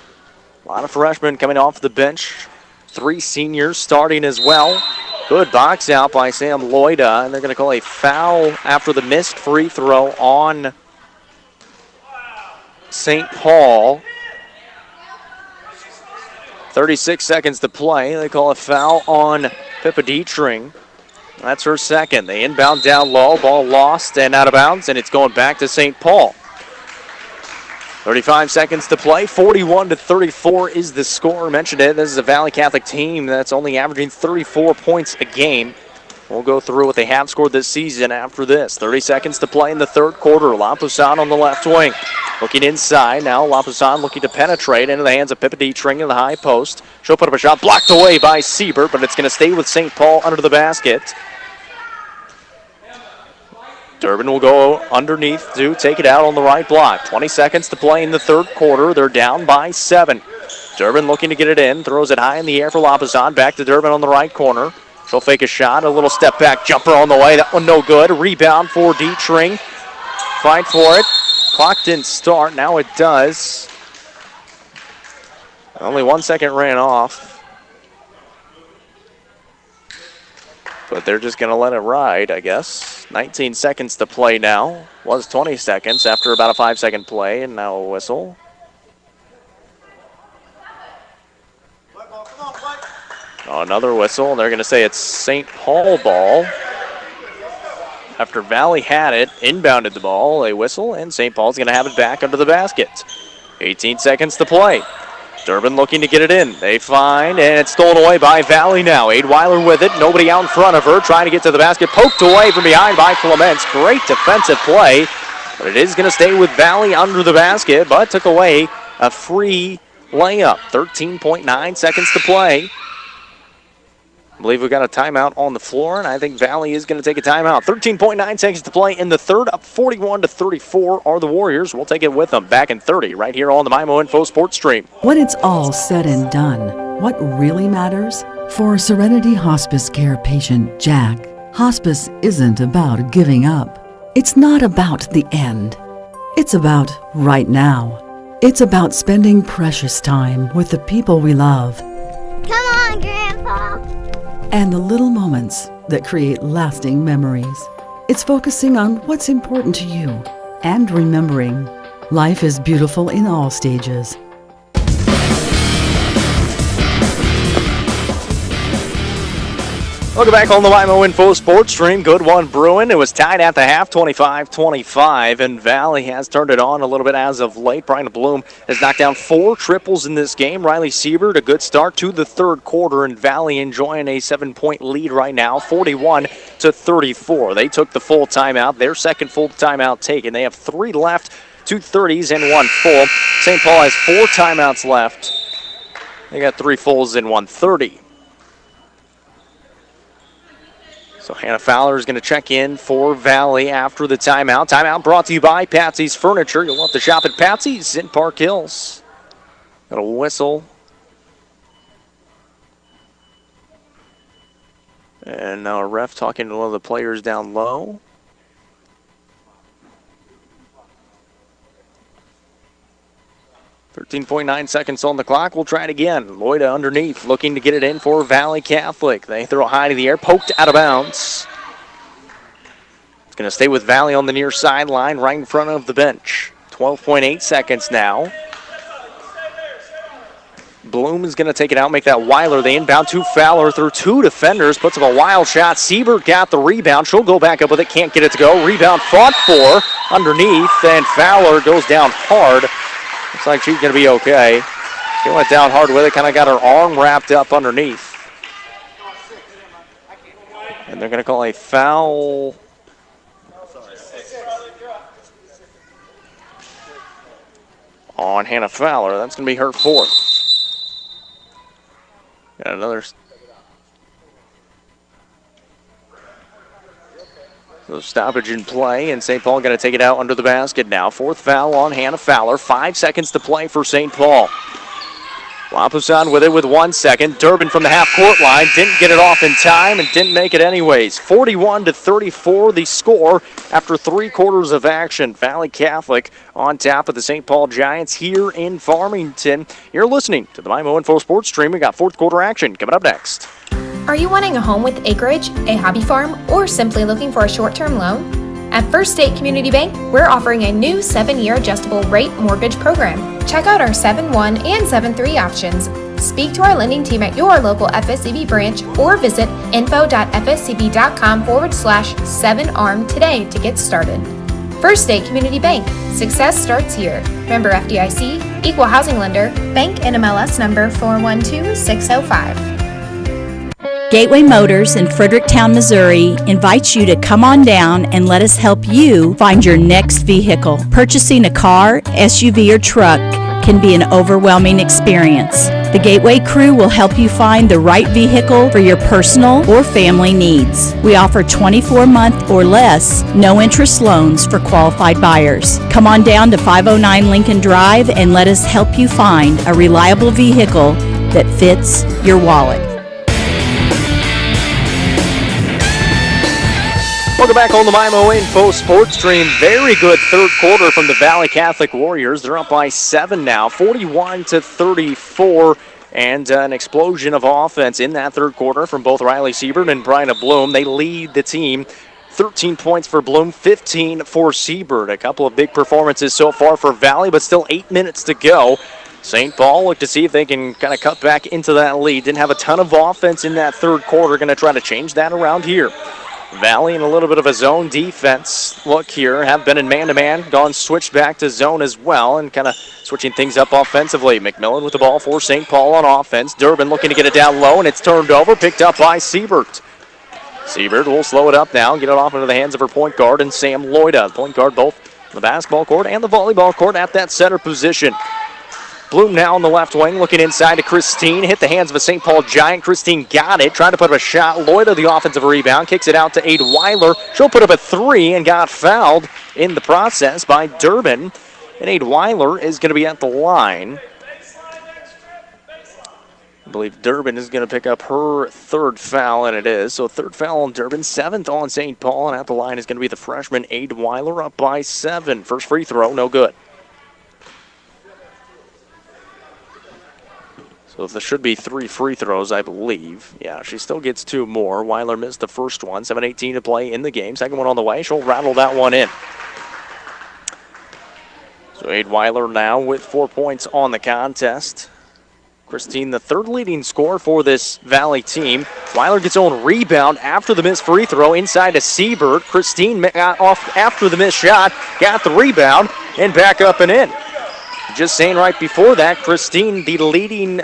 A lot of freshmen coming off the bench. 3 seniors starting as well. Good box out by Sam Loida, and they're going to call a foul after the missed free throw on St. Paul. 36 seconds to play. They call a foul on Pippa Dietrich. That's her second. They inbound down low. Ball lost and out of bounds, and it's going back to St. Paul. 35 seconds to play. 41-34 is the score. Mentioned it. This is a Valle Catholic team that's only averaging 34 points a game. We'll go through what they have scored this season after this. 30 seconds to play in the third quarter. Lapoussin on the left wing. Looking inside. Now Lapoussin looking to penetrate into the hands of Pippa Dietrich in the high post. She'll put up a shot blocked away by Siebert, but it's going to stay with St. Paul under the basket. Durbin will go underneath to take it out on the right block. 20 seconds to play in the third quarter. They're down by 7. Durbin looking to get it in. Throws it high in the air for Lapoussin. Back to Durbin on the right corner. She'll fake a shot. A little step back jumper on the way. That one no good. Rebound for Dietrich. Fight for it. Clock didn't start. Now it does. Only 1 second ran off. But they're just going to let it ride, I guess. 19 seconds to play now. Was 20 seconds after about a 5-second play, and now a whistle. Oh, another whistle, and they're going to say it's St. Paul ball. After Valle had it, inbounded the ball, a whistle, and St. Paul's going to have it back under the basket. 18 seconds to play. Durbin looking to get it in. They find, and it's stolen away by Valle now. Weiler with it. Nobody out in front of her. Trying to get to the basket. Poked away from behind by Clements. Great defensive play. But it is going to stay with Valle under the basket, but took away a free layup. 13.9 seconds to play. I believe we've got a timeout on the floor, and I think Valle is going to take a timeout. 13.9 seconds to play in the third. Up 41-34 are the Warriors. We'll take it with them back in 30 right here on the MyMo Info Sports Stream. When it's all said and done, what really matters? For Serenity Hospice Care patient Jack, hospice isn't about giving up. It's not about the end. It's about right now. It's about spending precious time with the people we love. Come on, Grandpa! And the little moments that create lasting memories. It's focusing on what's important to you and remembering life is beautiful in all stages. Welcome back on the MyMo Info Sports Stream. Good one brewing. It was tied at the half, 25-25, and Valle has turned it on a little bit as of late. Brenda Bloom has knocked down 4 triples in this game. Riley Siebert, a good start to the third quarter, and Valle enjoying a 7-point lead right now, 41-34. They took the full timeout, their second full timeout taken. They have 3 left, 2 30s and 1 full. St. Paul has 4 timeouts left. They got 3 fulls and 1 30. So Hannah Fowler is going to check in for Valle after the timeout. Timeout brought to you by Patsy's Furniture. You'll love to shop at Patsy's in Park Hills. Got a whistle. And now a ref talking to one of the players down low. 13.9 seconds on the clock. We'll try it again. Loida underneath, looking to get it in for Valle Catholic. They throw high to the air, poked out of bounds. It's going to stay with Valle on the near sideline, right in front of the bench. 12.8 seconds now. Bloom is going to take it out, make that Weiler. They inbound to Fowler through two defenders. Puts up a wild shot. Siebert got the rebound. She'll go back up with it. Can't get it to go. Rebound fought for underneath, and Fowler goes down hard. Looks like she's going to be okay. She went down hard with it. Kind of got her arm wrapped up underneath. And they're going to call a foul. On Hannah Fowler. That's going to be her fourth. Got another. So stoppage in play, and St. Paul going to take it out under the basket now. Fourth foul on Hannah Fowler. 5 seconds to play for St. Paul. Wapushan with it with 1 second. Durbin from the half-court line. Didn't get it off in time and didn't make it anyways. 41-34 the score after 3 quarters of action. Valle Catholic on top of the St. Paul Giants here in Farmington. You're listening to the MyMo Info Sports Stream. We got fourth quarter action coming up next. Are you wanting a home with acreage, a hobby farm, or simply looking for a short-term loan? At First State Community Bank, we're offering a new 7-year adjustable rate mortgage program. Check out our 7-1 and 7-3 options. Speak to our lending team at your local FSCB branch or visit info.fscb.com/7ARM today to get started. First State Community Bank. Success starts here. Member FDIC, Equal Housing Lender, Bank NMLS number 412605. Gateway Motors in Fredericktown, Missouri invites you to come on down and let us help you find your next vehicle. Purchasing a car, SUV, or truck can be an overwhelming experience. The Gateway crew will help you find the right vehicle for your personal or family needs. We offer 24-month or less, no-interest loans for qualified buyers. Come on down to 509 Lincoln Drive and let us help you find a reliable vehicle that fits your wallet. Welcome back on the MyMo Info Sports Stream. Very good third quarter from the Valle Catholic Warriors. They're up by 7 now, 41-34, and an explosion of offense in that third quarter from both Riley Siebert and Brenda Bloom. They lead the team. 13 points for Bloom, 15 for Siebert. A couple of big performances so far for Valle, but still 8 minutes to go. St. Paul look to see if they can kind of cut back into that lead. Didn't have a ton of offense in that third quarter. Going to try to change that around here. Valle in a little bit of a zone defense look here. Have been in man-to-man, gone switched back to zone as well, and kind of switching things up offensively. McMillan with the ball for St. Paul on offense. Durbin looking to get it down low, and it's turned over, picked up by Siebert. Siebert will slow it up now and get it off into the hands of her point guard and Sam Loida. Point guard both the basketball court and the volleyball court at that center position. Bloom now on the left wing, looking inside to Christine. Hit the hands of a St. Paul Giant. Christine got it, tried to put up a shot. Loida, the offensive rebound, kicks it out to Aid Weiler. She'll put up a 3 and got fouled in the process by Durbin. And Aid Weiler is going to be at the line. I believe Durbin is going to pick up her third foul, and it is. So third foul on Durbin, 7th on St. Paul, and at the line is going to be the freshman Aid Weiler, up by 7. First free throw, no good. So there should be 3 free throws, I believe. Yeah, she still gets 2 more. Weiler missed the first one. 7:18 to play in the game. Second one on the way. She'll rattle that one in. So Aid Weiler now with 4 points on the contest. Christine, the third leading scorer for this Valle team. Weiler gets on rebound after the missed free throw inside to Siebert. Christine got off after the missed shot, got the rebound, and back up and in. Just saying right before that, Christine, the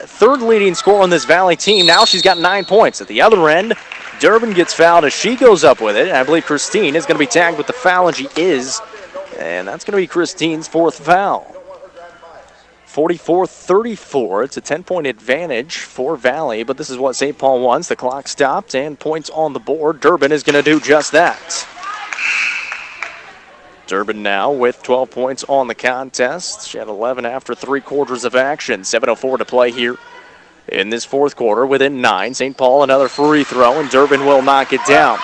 third leading scorer on this Valle team. Now she's got 9 points. At the other end, Durbin gets fouled as she goes up with it. And I believe Christine is going to be tagged with the foul, and she is. And that's going to be Christine's 4th foul. 44-34. It's a 10-point advantage for Valle, but this is what St. Paul wants. The clock stopped and points on the board. Durbin is going to do just that. Durbin now with 12 points on the contest. She had 11 after 3 quarters of action. 7:04 to play here in this fourth quarter. Within 9, St. Paul another free throw, and Durbin will knock it down.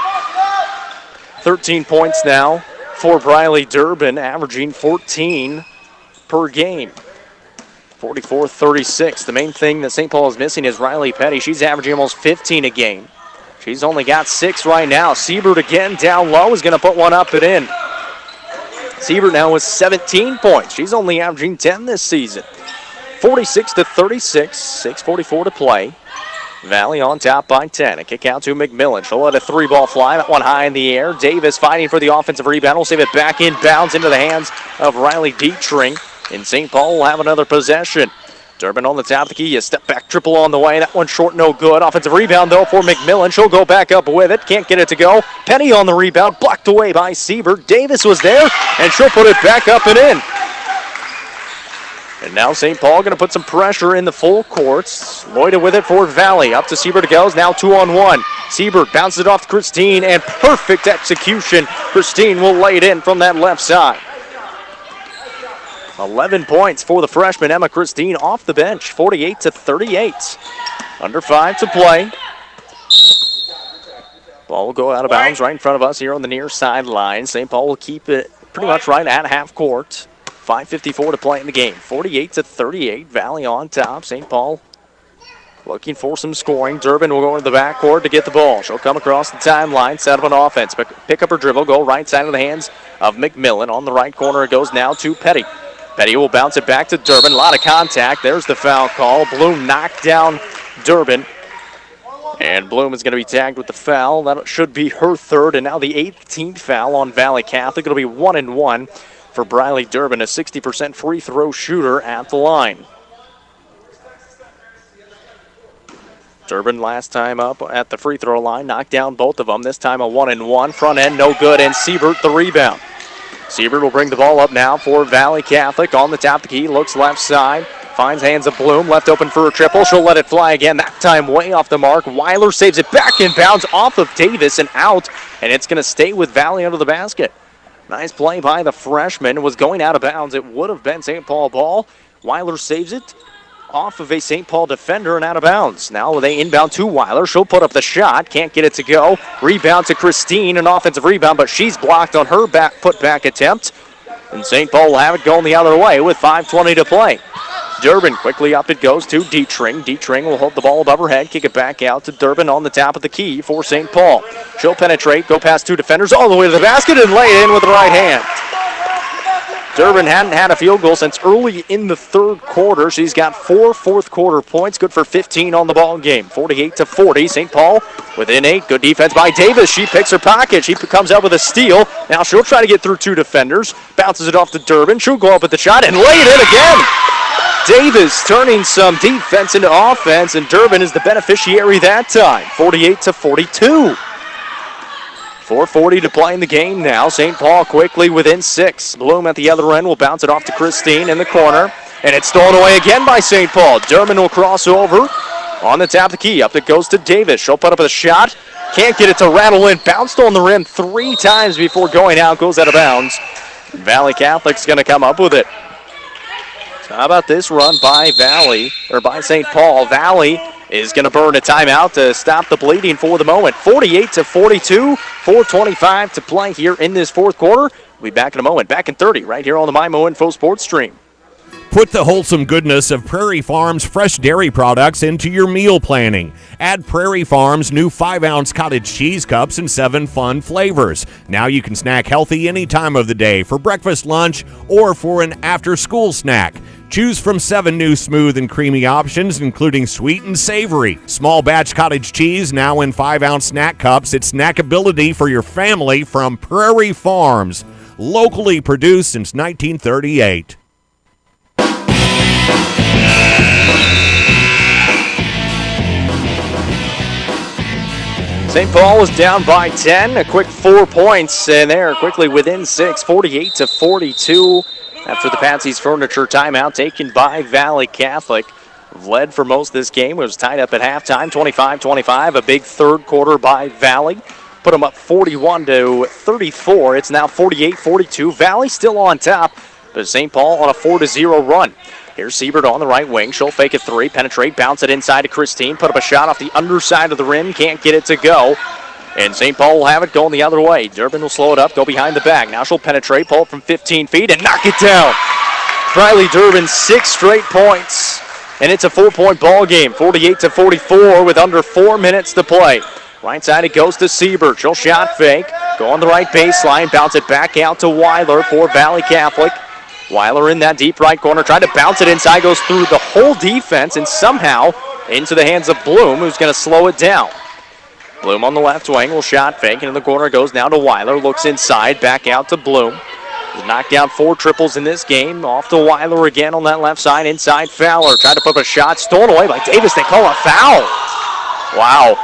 13 points now for Briley Durbin, averaging 14 per game. 44-36. The main thing that St. Paul is missing is Riley Petty. She's averaging almost 15 a game. She's only got 6 right now. Siebert again down low is going to put one up and in. Siebert now with 17 points. She's only averaging 10 this season. 46-36, 6:44 to play. Valle on top by 10. A kick out to McMillan. She'll let a 3-ball fly. That one high in the air. Davis fighting for the offensive rebound. Will save it back in bounds into the hands of Riley Dietrich. And St. Paul will have another possession. Durbin on the top of the key. A step back triple on the way. That one short, no good. Offensive rebound, though, for McMillan. She'll go back up with it. Can't get it to go. Penny on the rebound. Blocked away by Siebert. Davis was there, and she'll put it back up and in. And now St. Paul going to put some pressure in the full courts. Loida with it for Valle. Up to Siebert it goes. Now 2-on-1. Siebert bounces it off to Christine, and perfect execution. Christine will lay it in from that left side. 11 points for the freshman Emma Christine off the bench. 48-38. Under 5 to play. Ball will go out of bounds right in front of us here on the near sideline. St. Paul will keep it pretty much right at half court. 5:54 to play in the game. 48-38. Valle on top. St. Paul looking for some scoring. Durbin will go into the backcourt to get the ball. She'll come across the timeline, set up an offense. Pick up her dribble, go right side of the hands of McMillan. On the right corner it goes now to Petty. Petty will bounce it back to Durbin. A lot of contact. There's the foul call. Bloom knocked down Durbin. And Bloom is going to be tagged with the foul. That should be her third. And now the 18th foul on Valle Catholic. It'll be 1-1 for Briley Durbin, a 60% free throw shooter at the line. Durbin last time up at the free throw line. Knocked down both of them. This time a 1-1. Front end no good. And Siebert the rebound. Siebert will bring the ball up now for Valle Catholic. On the top of the key, looks left side. Finds hands of Bloom, left open for a triple. She'll let it fly again, that time way off the mark. Weiler saves it back in bounds off of Davis and out. And it's going to stay with Valle under the basket. Nice play by the freshman. It was going out of bounds. It would have been St. Paul ball. Weiler saves it off of a St. Paul defender and out of bounds. Now they inbound to Weiler. She'll put up the shot. Can't get it to go. Rebound to Christine. An offensive rebound, but she's blocked on her put-back attempt. And St. Paul will have it going the other way with 5:20 to play. Durbin quickly up it goes to Dietrich. Dietrich will hold the ball above her head, kick it back out to Durbin on the top of the key for St. Paul. She'll penetrate, go past 2 defenders all the way to the basket and lay it in with the right hand. Durbin hadn't had a field goal since early in the third quarter. She's got 4 fourth-quarter points, good for 15 on the ball game. 48-40. St. Paul within 8. Good defense by Davis. She picks her pocket. She comes up with a steal. Now she'll try to get through 2 defenders. Bounces it off to Durbin. She'll go up with the shot and lay it in again. Davis turning some defense into offense, and Durbin is the beneficiary that time. 48-42. 4:40 to play in the game now. St. Paul quickly within 6. Bloom at the other end will bounce it off to Christine in the corner. And it's stolen away again by St. Paul. Durbin will cross over on the top of the key. Up it goes to Davis. She'll put up a shot. Can't get it to rattle in. Bounced on the rim 3 times before going out. Goes out of bounds. Valle Catholic's going to come up with it. So how about this run by by St. Paul? Valle is going to burn a timeout to stop the bleeding for the moment. 48-42, 4:25 to play here in this fourth quarter. We'll be back in a moment. Back in 30 right here on the MyMo Info Sports Stream. Put the wholesome goodness of Prairie Farms fresh dairy products into your meal planning. Add Prairie Farms' new 5-ounce cottage cheese cups and 7 fun flavors. Now you can snack healthy any time of the day for breakfast, lunch, or for an after-school snack. Choose from 7 new smooth and creamy options, including sweet and savory. Small batch cottage cheese now in 5-ounce snack cups. It's snackability for your family from Prairie Farms. Locally produced since 1938. St. Paul is down by 10. A quick 4 points, and they're quickly within 6, 48-42. After the Patsy's Furniture timeout taken by Valle Catholic. Led for most of this game. It was tied up at halftime, 25-25. A big third quarter by Valle. Put them up 41-34. It's now 48-42. Valle still on top, but St. Paul on a 4-0 run. Here's Siebert on the right wing. She'll fake a 3, penetrate, bounce it inside to Christine. Put up a shot off the underside of the rim. Can't get it to go. And St. Paul will have it going the other way. Durbin will slow it up, go behind the back. Now she'll penetrate, pull it from 15 feet, and knock it down. Briley Durbin 6 straight points, and it's a 4-point ball game, 48-44 with under 4 minutes to play. Right side it goes to Siebert. She'll shot fake, go on the right baseline, bounce it back out to Weiler for Valle Catholic. Weiler in that deep right corner, trying to bounce it inside, goes through the whole defense and somehow into the hands of Bloom, who's going to slow it down. Bloom on the left wing will shot fake, and in the corner goes now to Weiler, looks inside, back out to Bloom. He's knocked down 4 triples in this game. Off to Weiler again on that left side, inside Fowler. Tried to put up a shot, stolen away by Davis. They call a foul. Wow.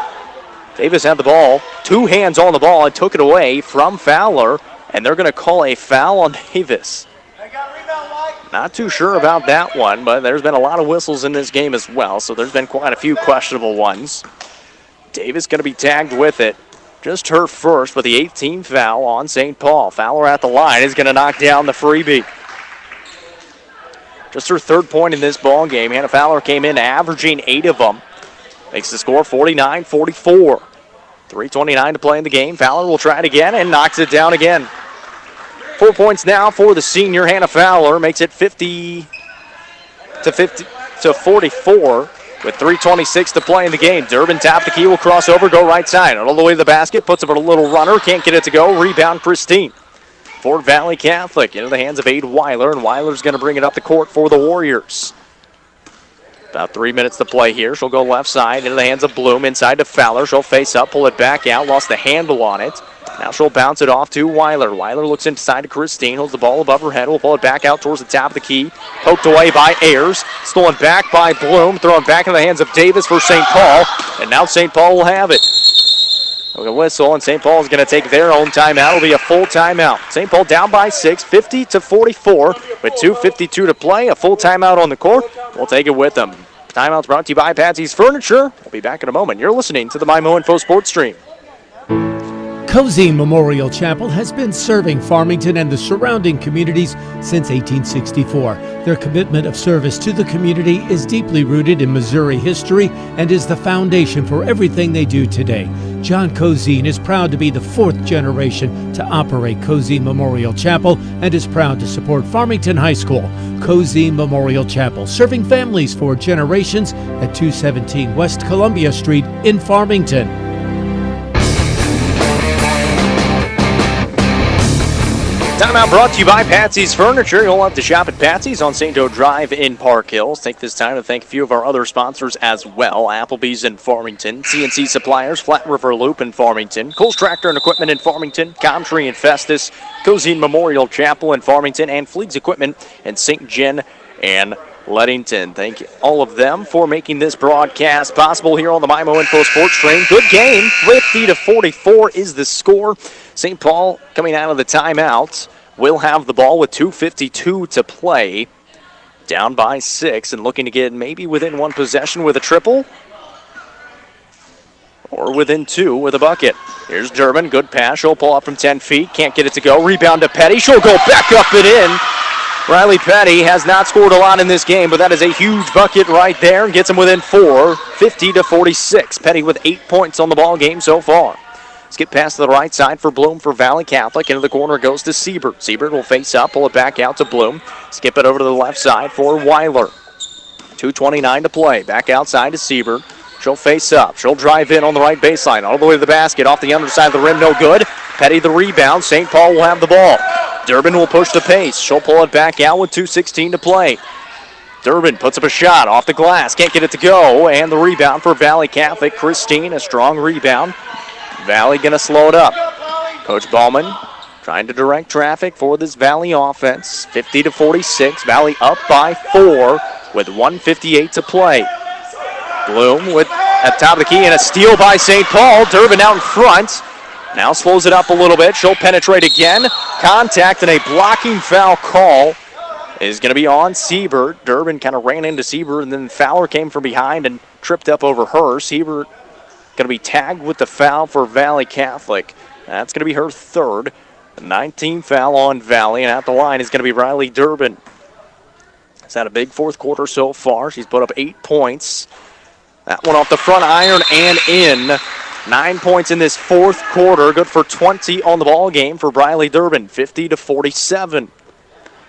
Davis had the ball, 2 hands on the ball, and took it away from Fowler, and they're going to call a foul on Davis. Not too sure about that one, but there's been a lot of whistles in this game as well, so there's been quite a few questionable ones. Davis going to be tagged with it. Just her first with the 18th foul on St. Paul. Fowler at the line is going to knock down the freebie. Just her 3rd point in this ball game. Hannah Fowler came in averaging 8 of them. Makes the score 49-44. 3:29 to play in the game. Fowler will try it again and knocks it down again. 4 points now for the senior Hannah Fowler. Makes it 50-44 with 3:26 to play in the game. Durbin tap the key, will cross over, go right side. All the way to the basket, puts up a little runner, can't get it to go. Rebound Christine for Valle Catholic into the hands of Aid Weiler, and Weiler's going to bring it up the court for the Warriors. About 3 minutes to play here. She'll go left side into the hands of Bloom, inside to Fowler. She'll face up, pull it back out, lost the handle on it. Now she'll bounce it off to Weiler. Weiler looks inside to Christine, holds the ball above her head, will pull it back out towards the top of the key. Poked away by Ayers, stolen back by Bloom, thrown back into the hands of Davis for St. Paul, and now St. Paul will have it. A whistle, and St. Paul is going to take their own timeout. It'll be a full timeout. St. Paul down by 6, 50-44, with 2:52 to play. A full timeout on the court. We'll take it with them. Timeout's brought to you by Patsy's Furniture. We'll be back in a moment. You're listening to the MyMo Info Sports Stream. Cozy Memorial Chapel has been serving Farmington and the surrounding communities since 1864. Their commitment of service to the community is deeply rooted in Missouri history and is the foundation for everything they do today. John Cozine is proud to be the 4th generation to operate Cozy Memorial Chapel and is proud to support Farmington High School. Cozy Memorial Chapel, serving families for generations at 217 West Columbia Street in Farmington. Timeout brought to you by Patsy's Furniture. You'll have to shop at Patsy's on St. Joe Drive in Park Hills. Take this time to thank a few of our other sponsors as well. Applebee's in Farmington, CNC Suppliers, Flat River Loop in Farmington, Coles Tractor and Equipment in Farmington, Comtree in Festus, Cozine Memorial Chapel in Farmington, and Fleets Equipment in St. John and Leadington. Thank you, all of them, for making this broadcast possible here on the MyMo Info Sports Stream. Good game. 50-44 is the score. St. Paul coming out of the timeout will have the ball with 2:52 to play. Down by 6 and looking to get maybe within 1 possession with a triple or within 2 with a bucket. Here's Durbin. Good pass. She'll pull up from 10 feet. Can't get it to go. Rebound to Petty. She'll go back up and in. Riley Petty has not scored a lot in this game, but that is a huge bucket right there and gets him within 4, 50-46. Petty with 8 points on the ball game so far. Let's get past to the right side for Bloom for Valle Catholic. Into the corner goes to Siebert. Siebert will face up, pull it back out to Bloom. Skip it over to the left side for Weiler. 2:29 to play. Back outside to Siebert. She'll face up. She'll drive in on the right baseline. All the way to the basket. Off the underside of the rim. No good. Petty the rebound. St. Paul will have the ball. Durbin will push the pace. She'll pull it back out with 2:16 to play. Durbin puts up a shot off the glass. Can't get it to go. And the rebound for Valle Catholic. Christine, a strong rebound. Valle going to slow it up. Coach Ballman trying to direct traffic for this Valle offense. 50-46. Valle up by 4 with 1:58 to play. Bloom with at top of the key and a steal by St. Paul. Durbin out in front. Now slows it up a little bit. She'll penetrate again. Contact and a blocking foul call is going to be on Siebert. Durbin kind of ran into Siebert, and then Fowler came from behind and tripped up over her. Siebert going to be tagged with the foul for Valle Catholic. That's going to be her 3rd. The 19th foul on Valle, and at the line is going to be Riley Durbin. She's had a big 4th quarter so far. She's put up 8 points. That one off the front iron and in. 9 points in this 4th quarter. Good for 20 on the ball game for Riley Durbin. 50-47.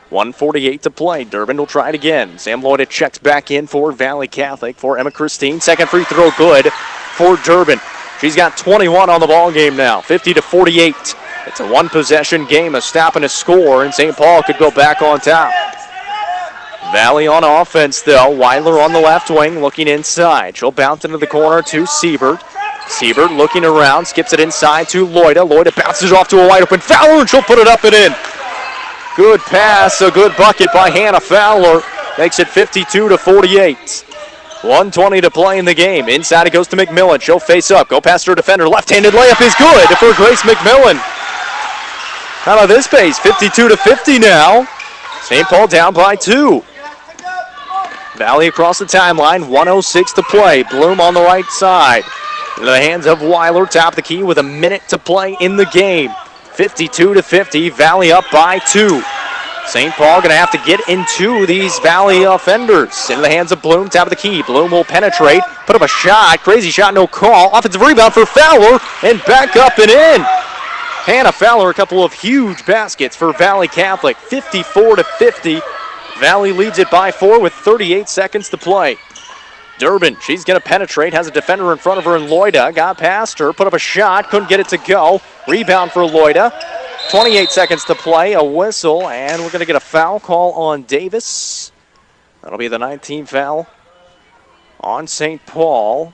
1:48 to play. Durbin will try it again. Sam Loida checks back in for Valle Catholic for Emma Christine. Second free throw good for Durbin. She's got 21 on the ball game now, 50-48. It's a one-possession game, a stop and a score, and St. Paul could go back on top. Valle on offense, though. Weiler on the left wing, looking inside. She'll bounce into the corner to Siebert. Siebert looking around, skips it inside to Loida. Loida bounces off to a wide-open Fowler, and she'll put it up and in. Good pass, a good bucket by Hannah Fowler. Makes it 52-48. 1:20 to play in the game. Inside it goes to McMillan. She'll face up, go past her defender. Left-handed layup is good for Grace McMillan. Out of this space, 52-50 now. St. Paul down by 2. Valle across the timeline, 1:06 to play. Bloom on the right side. Into the hands of Weiler, top of the key with a minute to play in the game. 52-50, Valle up by 2. St. Paul going to have to get into these Valle offenders. Into the hands of Bloom, top of the key. Bloom will penetrate, put up a shot. Crazy shot, no call. Offensive rebound for Fowler, and back up and in. Hannah Fowler, a couple of huge baskets for Valle Catholic. 54-50. Valle leads it by 4 with 38 seconds to play. Durbin, she's going to penetrate, has a defender in front of her, and Loida got past her, put up a shot, couldn't get it to go. Rebound for Loida. 28 seconds to play, a whistle, and we're going to get a foul call on Davis. That'll be the 19th foul on St. Paul.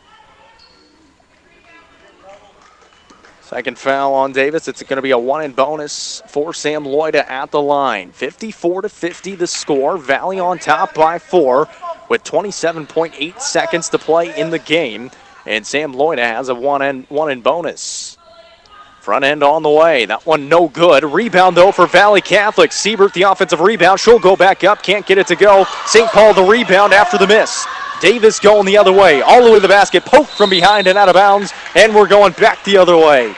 Second foul on Davis. It's going to be a 1 bonus for Sam Loida at the line. 54-50 the score. Valle on top by 4 with 27.8 seconds to play in the game. And Sam Loida has a 1 bonus. Front end on the way. That one no good. Rebound, though, for Valle Catholic. Siebert, the offensive rebound. She'll go back up. Can't get it to go. St. Paul, the rebound after the miss. Davis going the other way. All the way to the basket. Poked from behind and out of bounds. And we're going back the other way.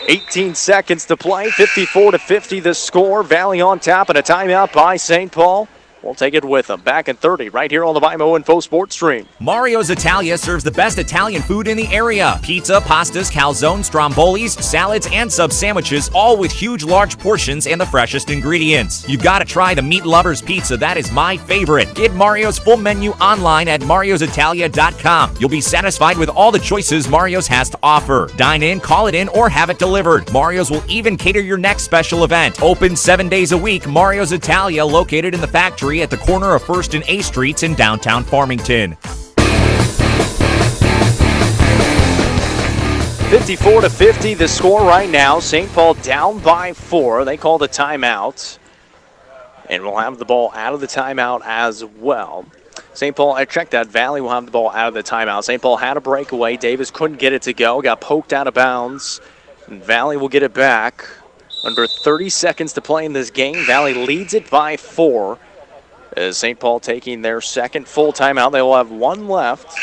18 seconds to play. 54-50 the score. Valle on top and a timeout by St. Paul. We'll take it with them. Back in 30 right here on the Vimo Info Sports Stream. Mario's Italia serves the best Italian food in the area. Pizza, pastas, calzones, strombolis, salads, and sub sandwiches, all with huge, large portions and the freshest ingredients. You gotta try the Meat Lovers Pizza. That is my favorite. Get Mario's full menu online at mariositalia.com. You'll be satisfied with all the choices Mario's has to offer. Dine in, call it in, or have it delivered. Mario's will even cater your next special event. Open 7 days a week. Mario's Italia, located in the factory at the corner of 1st and A Streets in downtown Farmington. 54-50 the score right now. St. Paul down by 4. They called a timeout. And we'll have the ball out of the timeout as well. St. Paul, I checked that. Valle will have the ball out of the timeout. St. Paul had a breakaway. Davis couldn't get it to go. Got poked out of bounds. And Valle will get it back. Under 30 seconds to play in this game. Valle leads it by 4. As St. Paul taking their second full timeout. They will have 1 left.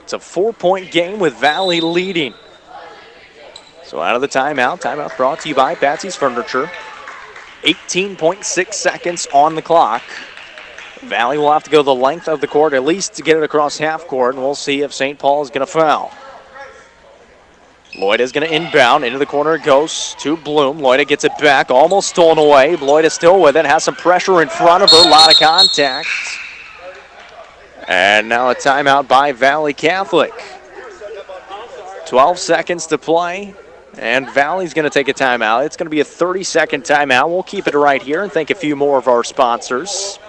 It's a 4-point game with Valle leading. So out of the timeout. Timeout brought to you by Patsy's Furniture. 18.6 seconds on the clock. Valle will have to go the length of the court at least to get it across half court, and we'll see if St. Paul is going to foul. Loida is going to inbound. Into the corner it goes to Bloom. Loida gets it back. Almost stolen away. Loida still with it. Has some pressure in front of her. A lot of contact. And now a timeout by Valle Catholic. 12 seconds to play. And Valle's going to take a timeout. It's going to be a 30-second timeout. We'll keep it right here and thank a few more of our sponsors.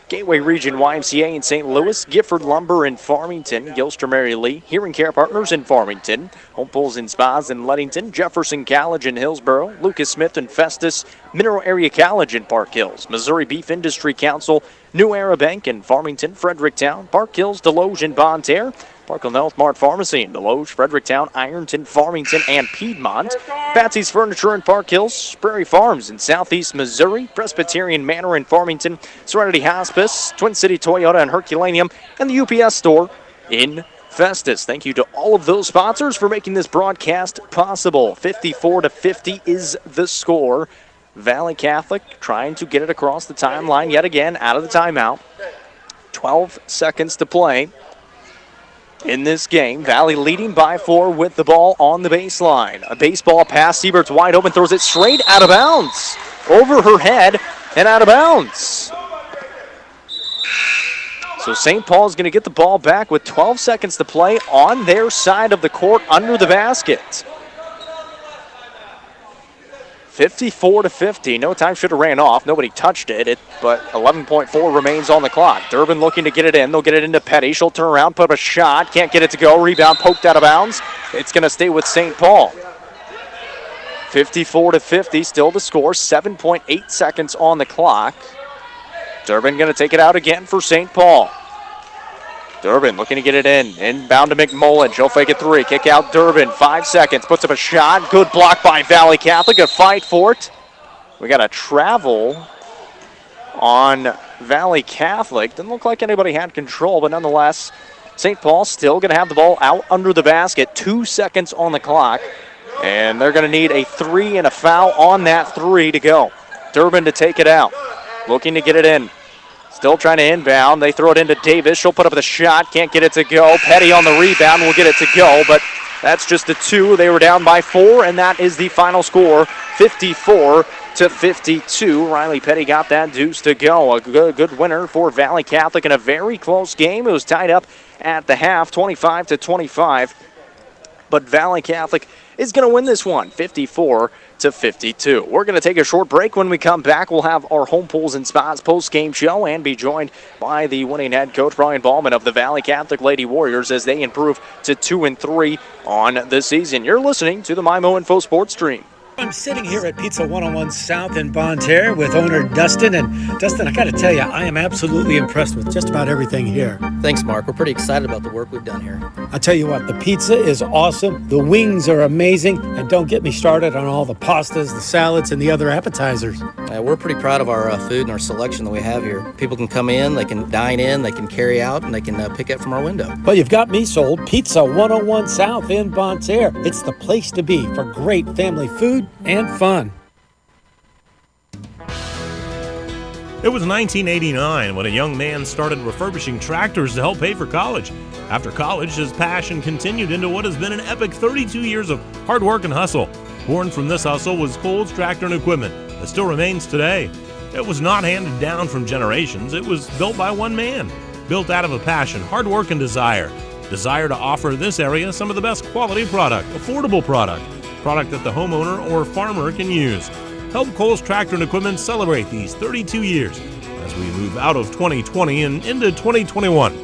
Gateway Region YMCA in St. Louis, Gifford Lumber in Farmington, Gilster Mary Lee, Hearing Care Partners in Farmington, Home Pools and Spas in Ludington, Jefferson College in Hillsboro, Lucas Smith and Festus, Mineral Area College in Park Hills, Missouri Beef Industry Council, New Era Bank in Farmington, Fredericktown, Park Hills, Deloge and Bonne Terre, Parkland Health Mart Pharmacy in Deloge, Fredericktown, Ironton, Farmington, and Piedmont. Patsy's Furniture in Park Hills, Prairie Farms in Southeast Missouri, Presbyterian Manor in Farmington, Serenity Hospice, Twin City Toyota and Herculaneum, and the UPS store in Festus. Thank you to all of those sponsors for making this broadcast possible. 54-50 is the score. Valle Catholic trying to get it across the timeline yet again out of the timeout. 12 seconds to play. in this game. Valle leading by 4 with the ball on the baseline. A baseball pass. Siebert's wide open, throws it straight out of bounds. Over her head and out of bounds. So St. Paul's going to get the ball back with 12 seconds to play on their side of the court under the basket. 54-50. No time should have ran off. Nobody touched it, but 11.4 remains on the clock. Durbin looking to get it in. They'll get it into Petty. She'll turn around, put up a shot. Can't get it to go. Rebound poked out of bounds. It's going to stay with St. Paul. 54-50. Still the score. 7.8 seconds on the clock. Durbin going to take it out again for St. Paul. Durbin looking to get it in. Inbound to McMullen. She'll fake it 3. Kick out Durbin. 5 seconds. Puts up a shot. Good block by Valle Catholic. A fight for it. We got a travel on Valle Catholic. Didn't look like anybody had control, but nonetheless, St. Paul still going to have the ball out under the basket. 2 seconds on the clock. And they're going to need a 3 and a foul on that 3 to go. Durbin to take it out. Looking to get it in. Still trying to inbound. They throw it into Davis. She'll put up the shot. Can't get it to go. Petty on the rebound will get it to go, but that's just a 2. They were down by 4, and that is the final score, 54-52. Riley Petty got that deuce to go. A good winner for Valle Catholic in a very close game. It was tied up at the half, 25-25. But Valle Catholic is going to win this one, 54-52. We're going to take a short break. When we come back, we'll have our Home Pools and Spas post-game show and be joined by the winning head coach, Brian Ballman of the Valle Catholic Lady Warriors, as they improve to 2-3 on the season. You're listening to the MyMo Info Sports Stream. I'm sitting here at Pizza 101 South in Bonne Terre with owner Dustin. And Dustin, I got to tell you, I am absolutely impressed with just about everything here. Thanks, Mark. We're pretty excited about the work we've done here. I tell you what, the pizza is awesome. The wings are amazing. And don't get me started on all the pastas, the salads, and the other appetizers. We're pretty proud of our food and our selection that we have here. People can come in, they can dine in, they can carry out, and they can pick up from our window. Well, you've got me sold. Pizza 101 South in Bonne Terre. It's the place to be for great family food and fun. It was 1989 when a young man started refurbishing tractors to help pay for college. After college, his passion continued into what has been an epic 32 years of hard work and hustle. Born from this hustle was Cole's Tractor and Equipment, that still remains today. It was not handed down from generations. It was built by one man, built out of a passion, hard work, and desire. Desire to offer this area some of the best quality product, affordable product that the homeowner or farmer can use. Help Cole's Tractor and Equipment celebrate these 32 years as we move out of 2020 and into 2021.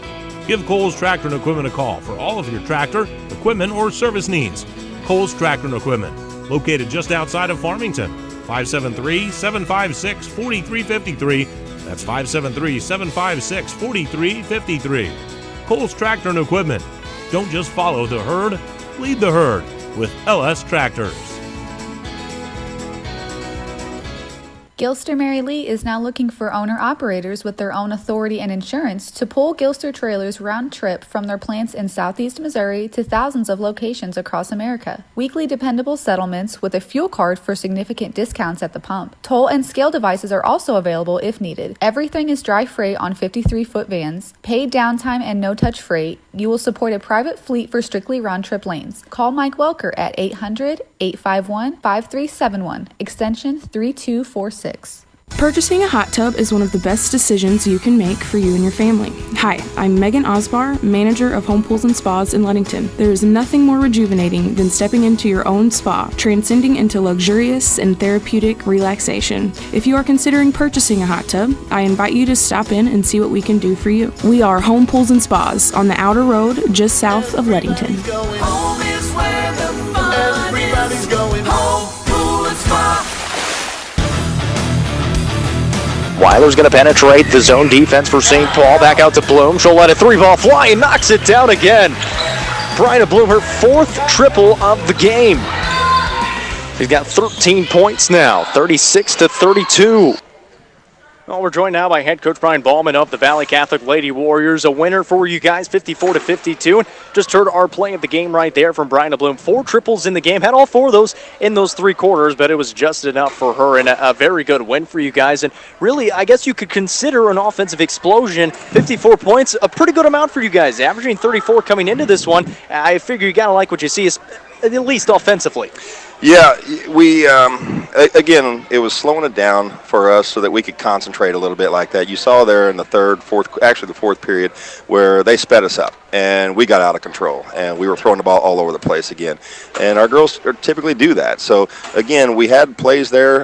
Give Cole's Tractor and Equipment a call for all of your tractor, equipment, or service needs. Cole's Tractor and Equipment, located just outside of Farmington. 573-756-4353. That's 573-756-4353. Cole's Tractor and Equipment. Don't just follow the herd, lead the herd with LS Tractors. Gilster Mary Lee is now looking for owner-operators with their own authority and insurance to pull Gilster trailers round trip from their plants in southeast Missouri to thousands of locations across America. Weekly dependable settlements with a fuel card for significant discounts at the pump. Toll and scale devices are also available if needed. Everything is dry freight on 53-foot vans. Paid downtime and no-touch freight. You will support a private fleet for strictly round-trip lanes. Call Mike Welker at 800-851-5371, extension 3246. Purchasing a hot tub is one of the best decisions you can make for you and your family. Hi, I'm Megan Osbar, manager of Home Pools and Spas in Ludington. There is nothing more rejuvenating than stepping into your own spa, transcending into luxurious and therapeutic relaxation. If you are considering purchasing a hot tub, I invite you to stop in and see what we can do for you. We are Home Pools and Spas on the outer road just south of Ludington. Home is where the fun Everybody's going home, pool and spa. Weiler's going to penetrate the zone defense for St. Paul. Back out to Bloom. She'll let a 3-ball fly and knocks it down again. Brenda Bloom, her 4th triple of the game. She's got 13 points now, 36-32. Well, we're joined now by head coach Brian Ballman of the Valle Catholic Lady Warriors. A winner for you guys, 54-52. And just heard our play of the game right there from Brenda Bloom. 4 triples in the game. Had all 4 of those in those 3 quarters, but it was just enough for her, and a very good win for you guys. And really, I guess you could consider an offensive explosion. 54 points, a pretty good amount for you guys. Averaging 34 coming into this one. I figure you got to like what you see, at least offensively. Yeah, we, again, it was slowing it down for us so that we could concentrate a little bit like that. You saw there in the fourth period where they sped us up and we got out of control and we were throwing the ball all over the place again. And our girls typically do that. So, again, we had plays there.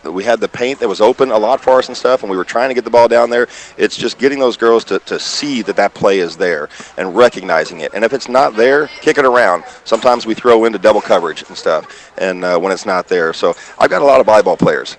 We had the paint that was open a lot for us and stuff, and we were trying to get the ball down there. It's just getting those girls to see that play is there and recognizing it. And if it's not there, kick it around. Sometimes we throw into double coverage and stuff. And when it's not there. So I've got a lot of volleyball players,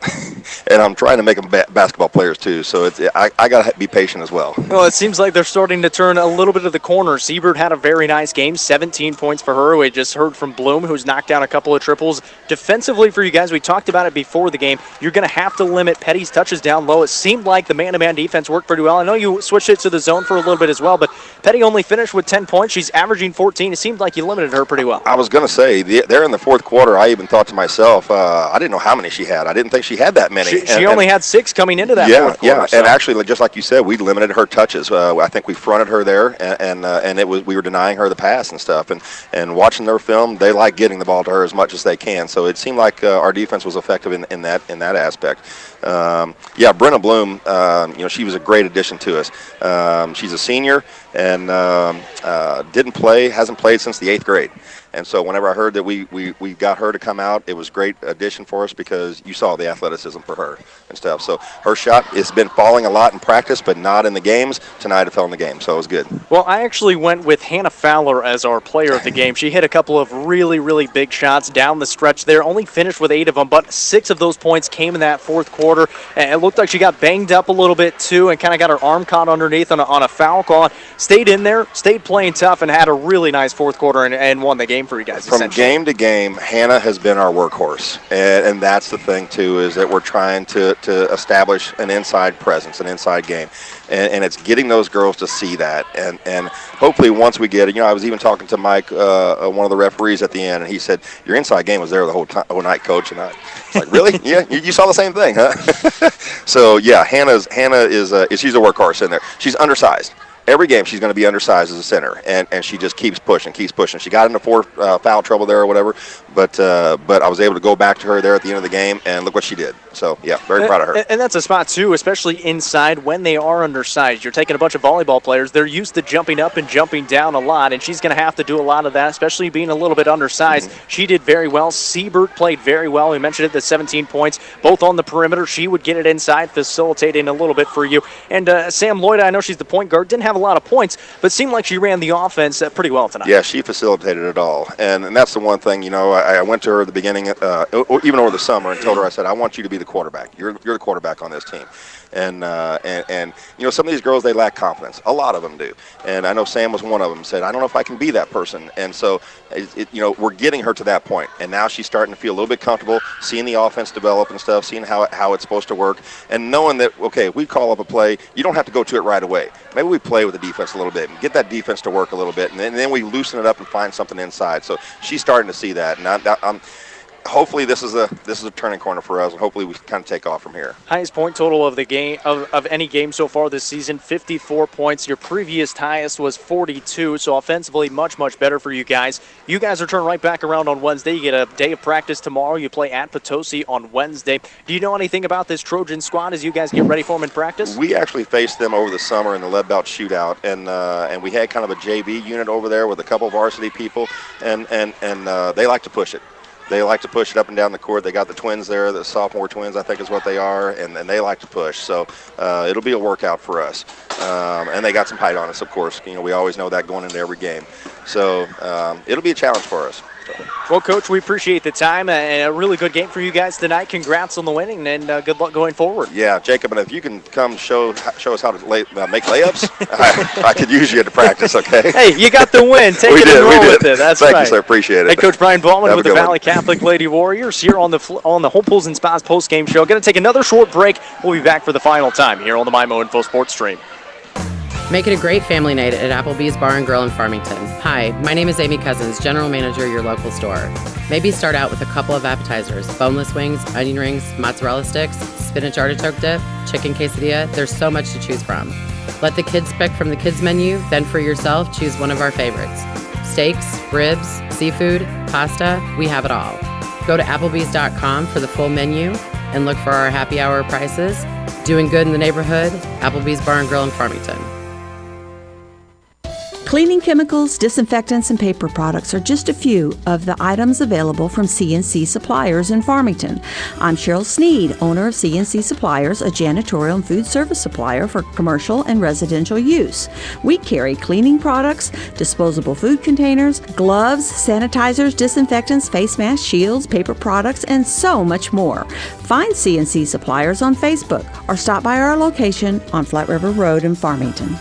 and I'm trying to make them basketball players too. So I got to be patient as well. Well, it seems like they're starting to turn a little bit of the corner. Siebert had a very nice game, 17 points for her. We just heard from Bloom, who's knocked down a couple of triples. Defensively for you guys, we talked about it before the game. You're going to have to limit Petty's touches down low. It seemed like the man-to-man defense worked pretty well. I know you switched it to the zone for a little bit as well, but Petty only finished with 10 points. She's averaging 14. It seemed like you limited her pretty well. I was going to say, there in the fourth quarter, I even thought to myself, I didn't know how many she had. I didn't think she had that many. She only had 6 coming into that fourth quarter. Yeah, so. And actually, just like you said, we limited her touches. I think we fronted her there, and we were denying her the pass and stuff. And watching their film, they like getting the ball to her as much as they can. So it seemed like our defense was effective in that aspect. Brenda Bloom, she was a great addition to us. She's a senior and hasn't played since the 8th grade. And so whenever I heard that we got her to come out, it was a great addition for us because you saw the athleticism for her and stuff. So her shot has been falling a lot in practice, but not in the games. Tonight it fell in the game, so it was good. Well, I actually went with Hannah Fowler as our player of the game. She hit a couple of really, really big shots down the stretch there, only finished with 8 of them, but 6 of those points came in that fourth quarter. And it looked like she got banged up a little bit too and kind of got her arm caught underneath on a foul call. Stayed in there, stayed playing tough, and had a really nice fourth quarter and won the game for you guys. From game to game, Hannah has been our workhorse, and that's the thing too, is that we're trying to establish an inside presence, an inside game, and it's getting those girls to see that, and hopefully once we get it, I was even talking to Mike, one of the referees at the end, and he said, "Your inside game was there the whole night, Coach." And I was like, "Really? Yeah, you saw the same thing, huh?" So yeah, Hannah is she's a workhorse in there. She's undersized. Every game she's going to be undersized as a center, and she just keeps pushing. She got into 4 foul trouble there or whatever, but I was able to go back to her there at the end of the game, and look what she did. So, yeah, very proud of her. And that's a spot, too, especially inside when they are undersized. You're taking a bunch of volleyball players. They're used to jumping up and jumping down a lot, and she's going to have to do a lot of that, especially being a little bit undersized. Mm-hmm. She did very well. Siebert played very well. We mentioned it, the 17 points, both on the perimeter. She would get it inside, facilitating a little bit for you. And Sam Lloyd, I know she's the point guard, didn't have a lot of points, but seemed like she ran the offense pretty well tonight. Yeah, she facilitated it all, and that's the one thing. I went to her at the beginning, even over the summer, and told her, I said, "I want you to be the quarterback. You're the quarterback on this team." And some of these girls, they lack confidence. A lot of them do. And I know Sam was one of them. Said, "I don't know if I can be that person." And so, we're getting her to that point. And now she's starting to feel a little bit comfortable, seeing the offense develop and stuff, seeing how it's supposed to work, and knowing that, okay, if we call up a play, you don't have to go to it right away. Maybe we play with the defense a little bit and get that defense to work a little bit, and then we loosen it up and find something inside. So she's starting to see that. And hopefully this is a turning corner for us, and hopefully we can kind of take off from here. Highest point total of the game of any game so far this season, 54 points. Your previous highest was 42, so offensively much better for you guys. You guys are turning right back around on Wednesday. You get a day of practice tomorrow. You play at Potosi on Wednesday. Do you know anything about this Trojan squad as you guys get ready for them in practice? We actually faced them over the summer in the lead belt shootout, and we had kind of a JV unit over there with a couple varsity people, and they like to push it. They like to push it up and down the court. They got the twins there, the sophomore twins, I think is what they are, and they like to push. So it'll be a workout for us. And they got some height on us, of course. We always know that going into every game. So it'll be a challenge for us. Well, Coach, we appreciate the time and a really good game for you guys tonight. Congrats on the winning and good luck going forward. Yeah, Jacob, and if you can come show us how to make layups, I could use you to practice, okay? Hey, you got the win. Take it and roll with it. That's Thank right. you, sir. Appreciate it. Hey, Coach Brian Ballman with the Valley one. Catholic Lady Warriors here on the Home Pools and Spas post-game show. Going to take another short break. We'll be back for the final time here on the MyMo Info Sports Stream. Make it a great family night at Applebee's Bar and Grill in Farmington. Hi, my name is Amy Cousins, General Manager of your local store. Maybe start out with a couple of appetizers, boneless wings, onion rings, mozzarella sticks, spinach artichoke dip, chicken quesadilla. There's so much to choose from. Let the kids pick from the kids menu, then for yourself, choose one of our favorites. Steaks, ribs, seafood, pasta, we have it all. Go to applebees.com for the full menu and look for our happy hour prices. Doing good in the neighborhood, Applebee's Bar and Grill in Farmington. Cleaning chemicals, disinfectants, and paper products are just a few of the items available from C&C Suppliers in Farmington. I'm Cheryl Sneed, owner of C&C Suppliers, a janitorial and food service supplier for commercial and residential use. We carry cleaning products, disposable food containers, gloves, sanitizers, disinfectants, face masks, shields, paper products, and so much more. Find C&C Suppliers on Facebook or stop by our location on Flat River Road in Farmington.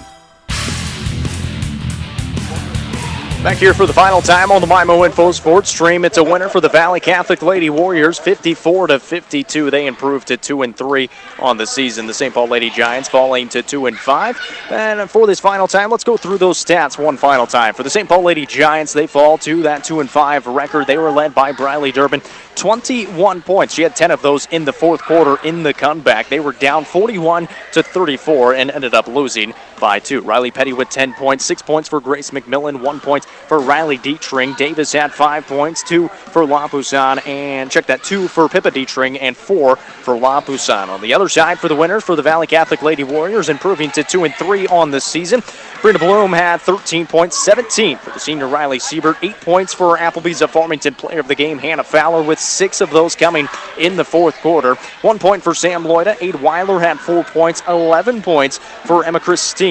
Back here for the final time on the MyMo Info Sports Stream. It's a winner for the Valley Catholic Lady Warriors, 54-52. They improved to 2-3 on the season. The St. Paul Lady Giants falling to 2-5. And for this final time, let's go through those stats one final time. For the St. Paul Lady Giants, they fall to that 2-5 record. They were led by Briley Durbin, 21 points. She had 10 of those in the fourth quarter in the comeback. They were down 41-34 and ended up losing by 2. Riley Petty with 10 points, 6 points for Grace McMillan, 1 point for Riley Dietrich. Davis had 5 points, 2 for La Poussin, and check that, 2 for Pippa Dietrich and 4 for La Poussin. On the other side for the winners for the Valley Catholic Lady Warriors, improving to 2-3 on the season. Brenda Bloom had 13 points, 17 for the senior Riley Siebert, 8 points for Applebee's of Farmington Player of the Game, Hannah Fowler, with 6 of those coming in the fourth quarter. 1 point for Sam Loida. Aid Weiler had 4 points, 11 points for Emma Christine,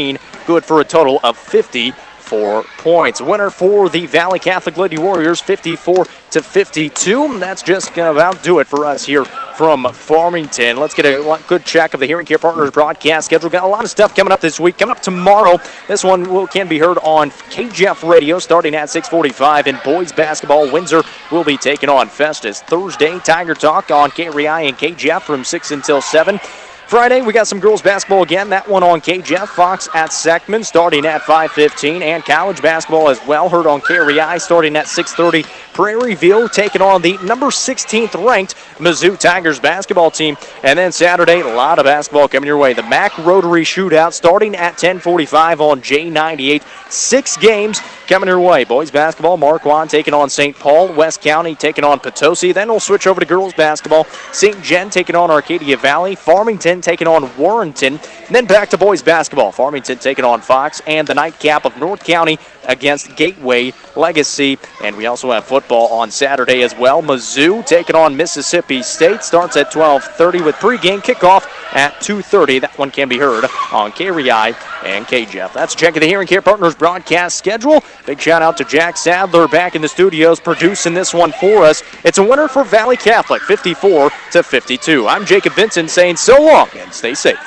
good for a total of 54 points. Winner for the Valley Catholic Lady Warriors, 54-52. That's just going to about do it for us here from Farmington. Let's get a good check of the Hearing Care Partners broadcast schedule. Got a lot of stuff coming up this week. Coming up tomorrow, this one can be heard on KJF Radio starting at 6:45. In boys basketball, Windsor will be taking on Festus. Thursday, Tiger Talk on KREI and KJF from 6 until 7. Friday, we got some girls basketball again. That one on KJF. Fox at Seckman starting at 5:15. And college basketball as well, heard on KREI starting at 6:30. Prairie View taking on the number 16th ranked Mizzou Tigers basketball team. And then Saturday, a lot of basketball coming your way. The MAC Rotary Shootout starting at 10:45 on J98. 6 games coming your way. Boys basketball, Marquand taking on St. Paul. West County taking on Potosi. Then we'll switch over to girls basketball. St. Jen taking on Arcadia Valley. Farmington taking on Warrenton. And then back to boys basketball. Farmington taking on Fox. And the nightcap of North County against Gateway Legacy. And we also have football on Saturday as well. Mizzou taking on Mississippi State. Starts at 12:30 with pregame kickoff at 2:30. That one can be heard on KREI and KJF. That's a check of the Hearing Care Partners broadcast schedule. Big shout out to Jack Sadler back in the studios producing this one for us. It's a winner for Valley Catholic, 54-52. I'm Jacob Vincent saying so long and stay safe.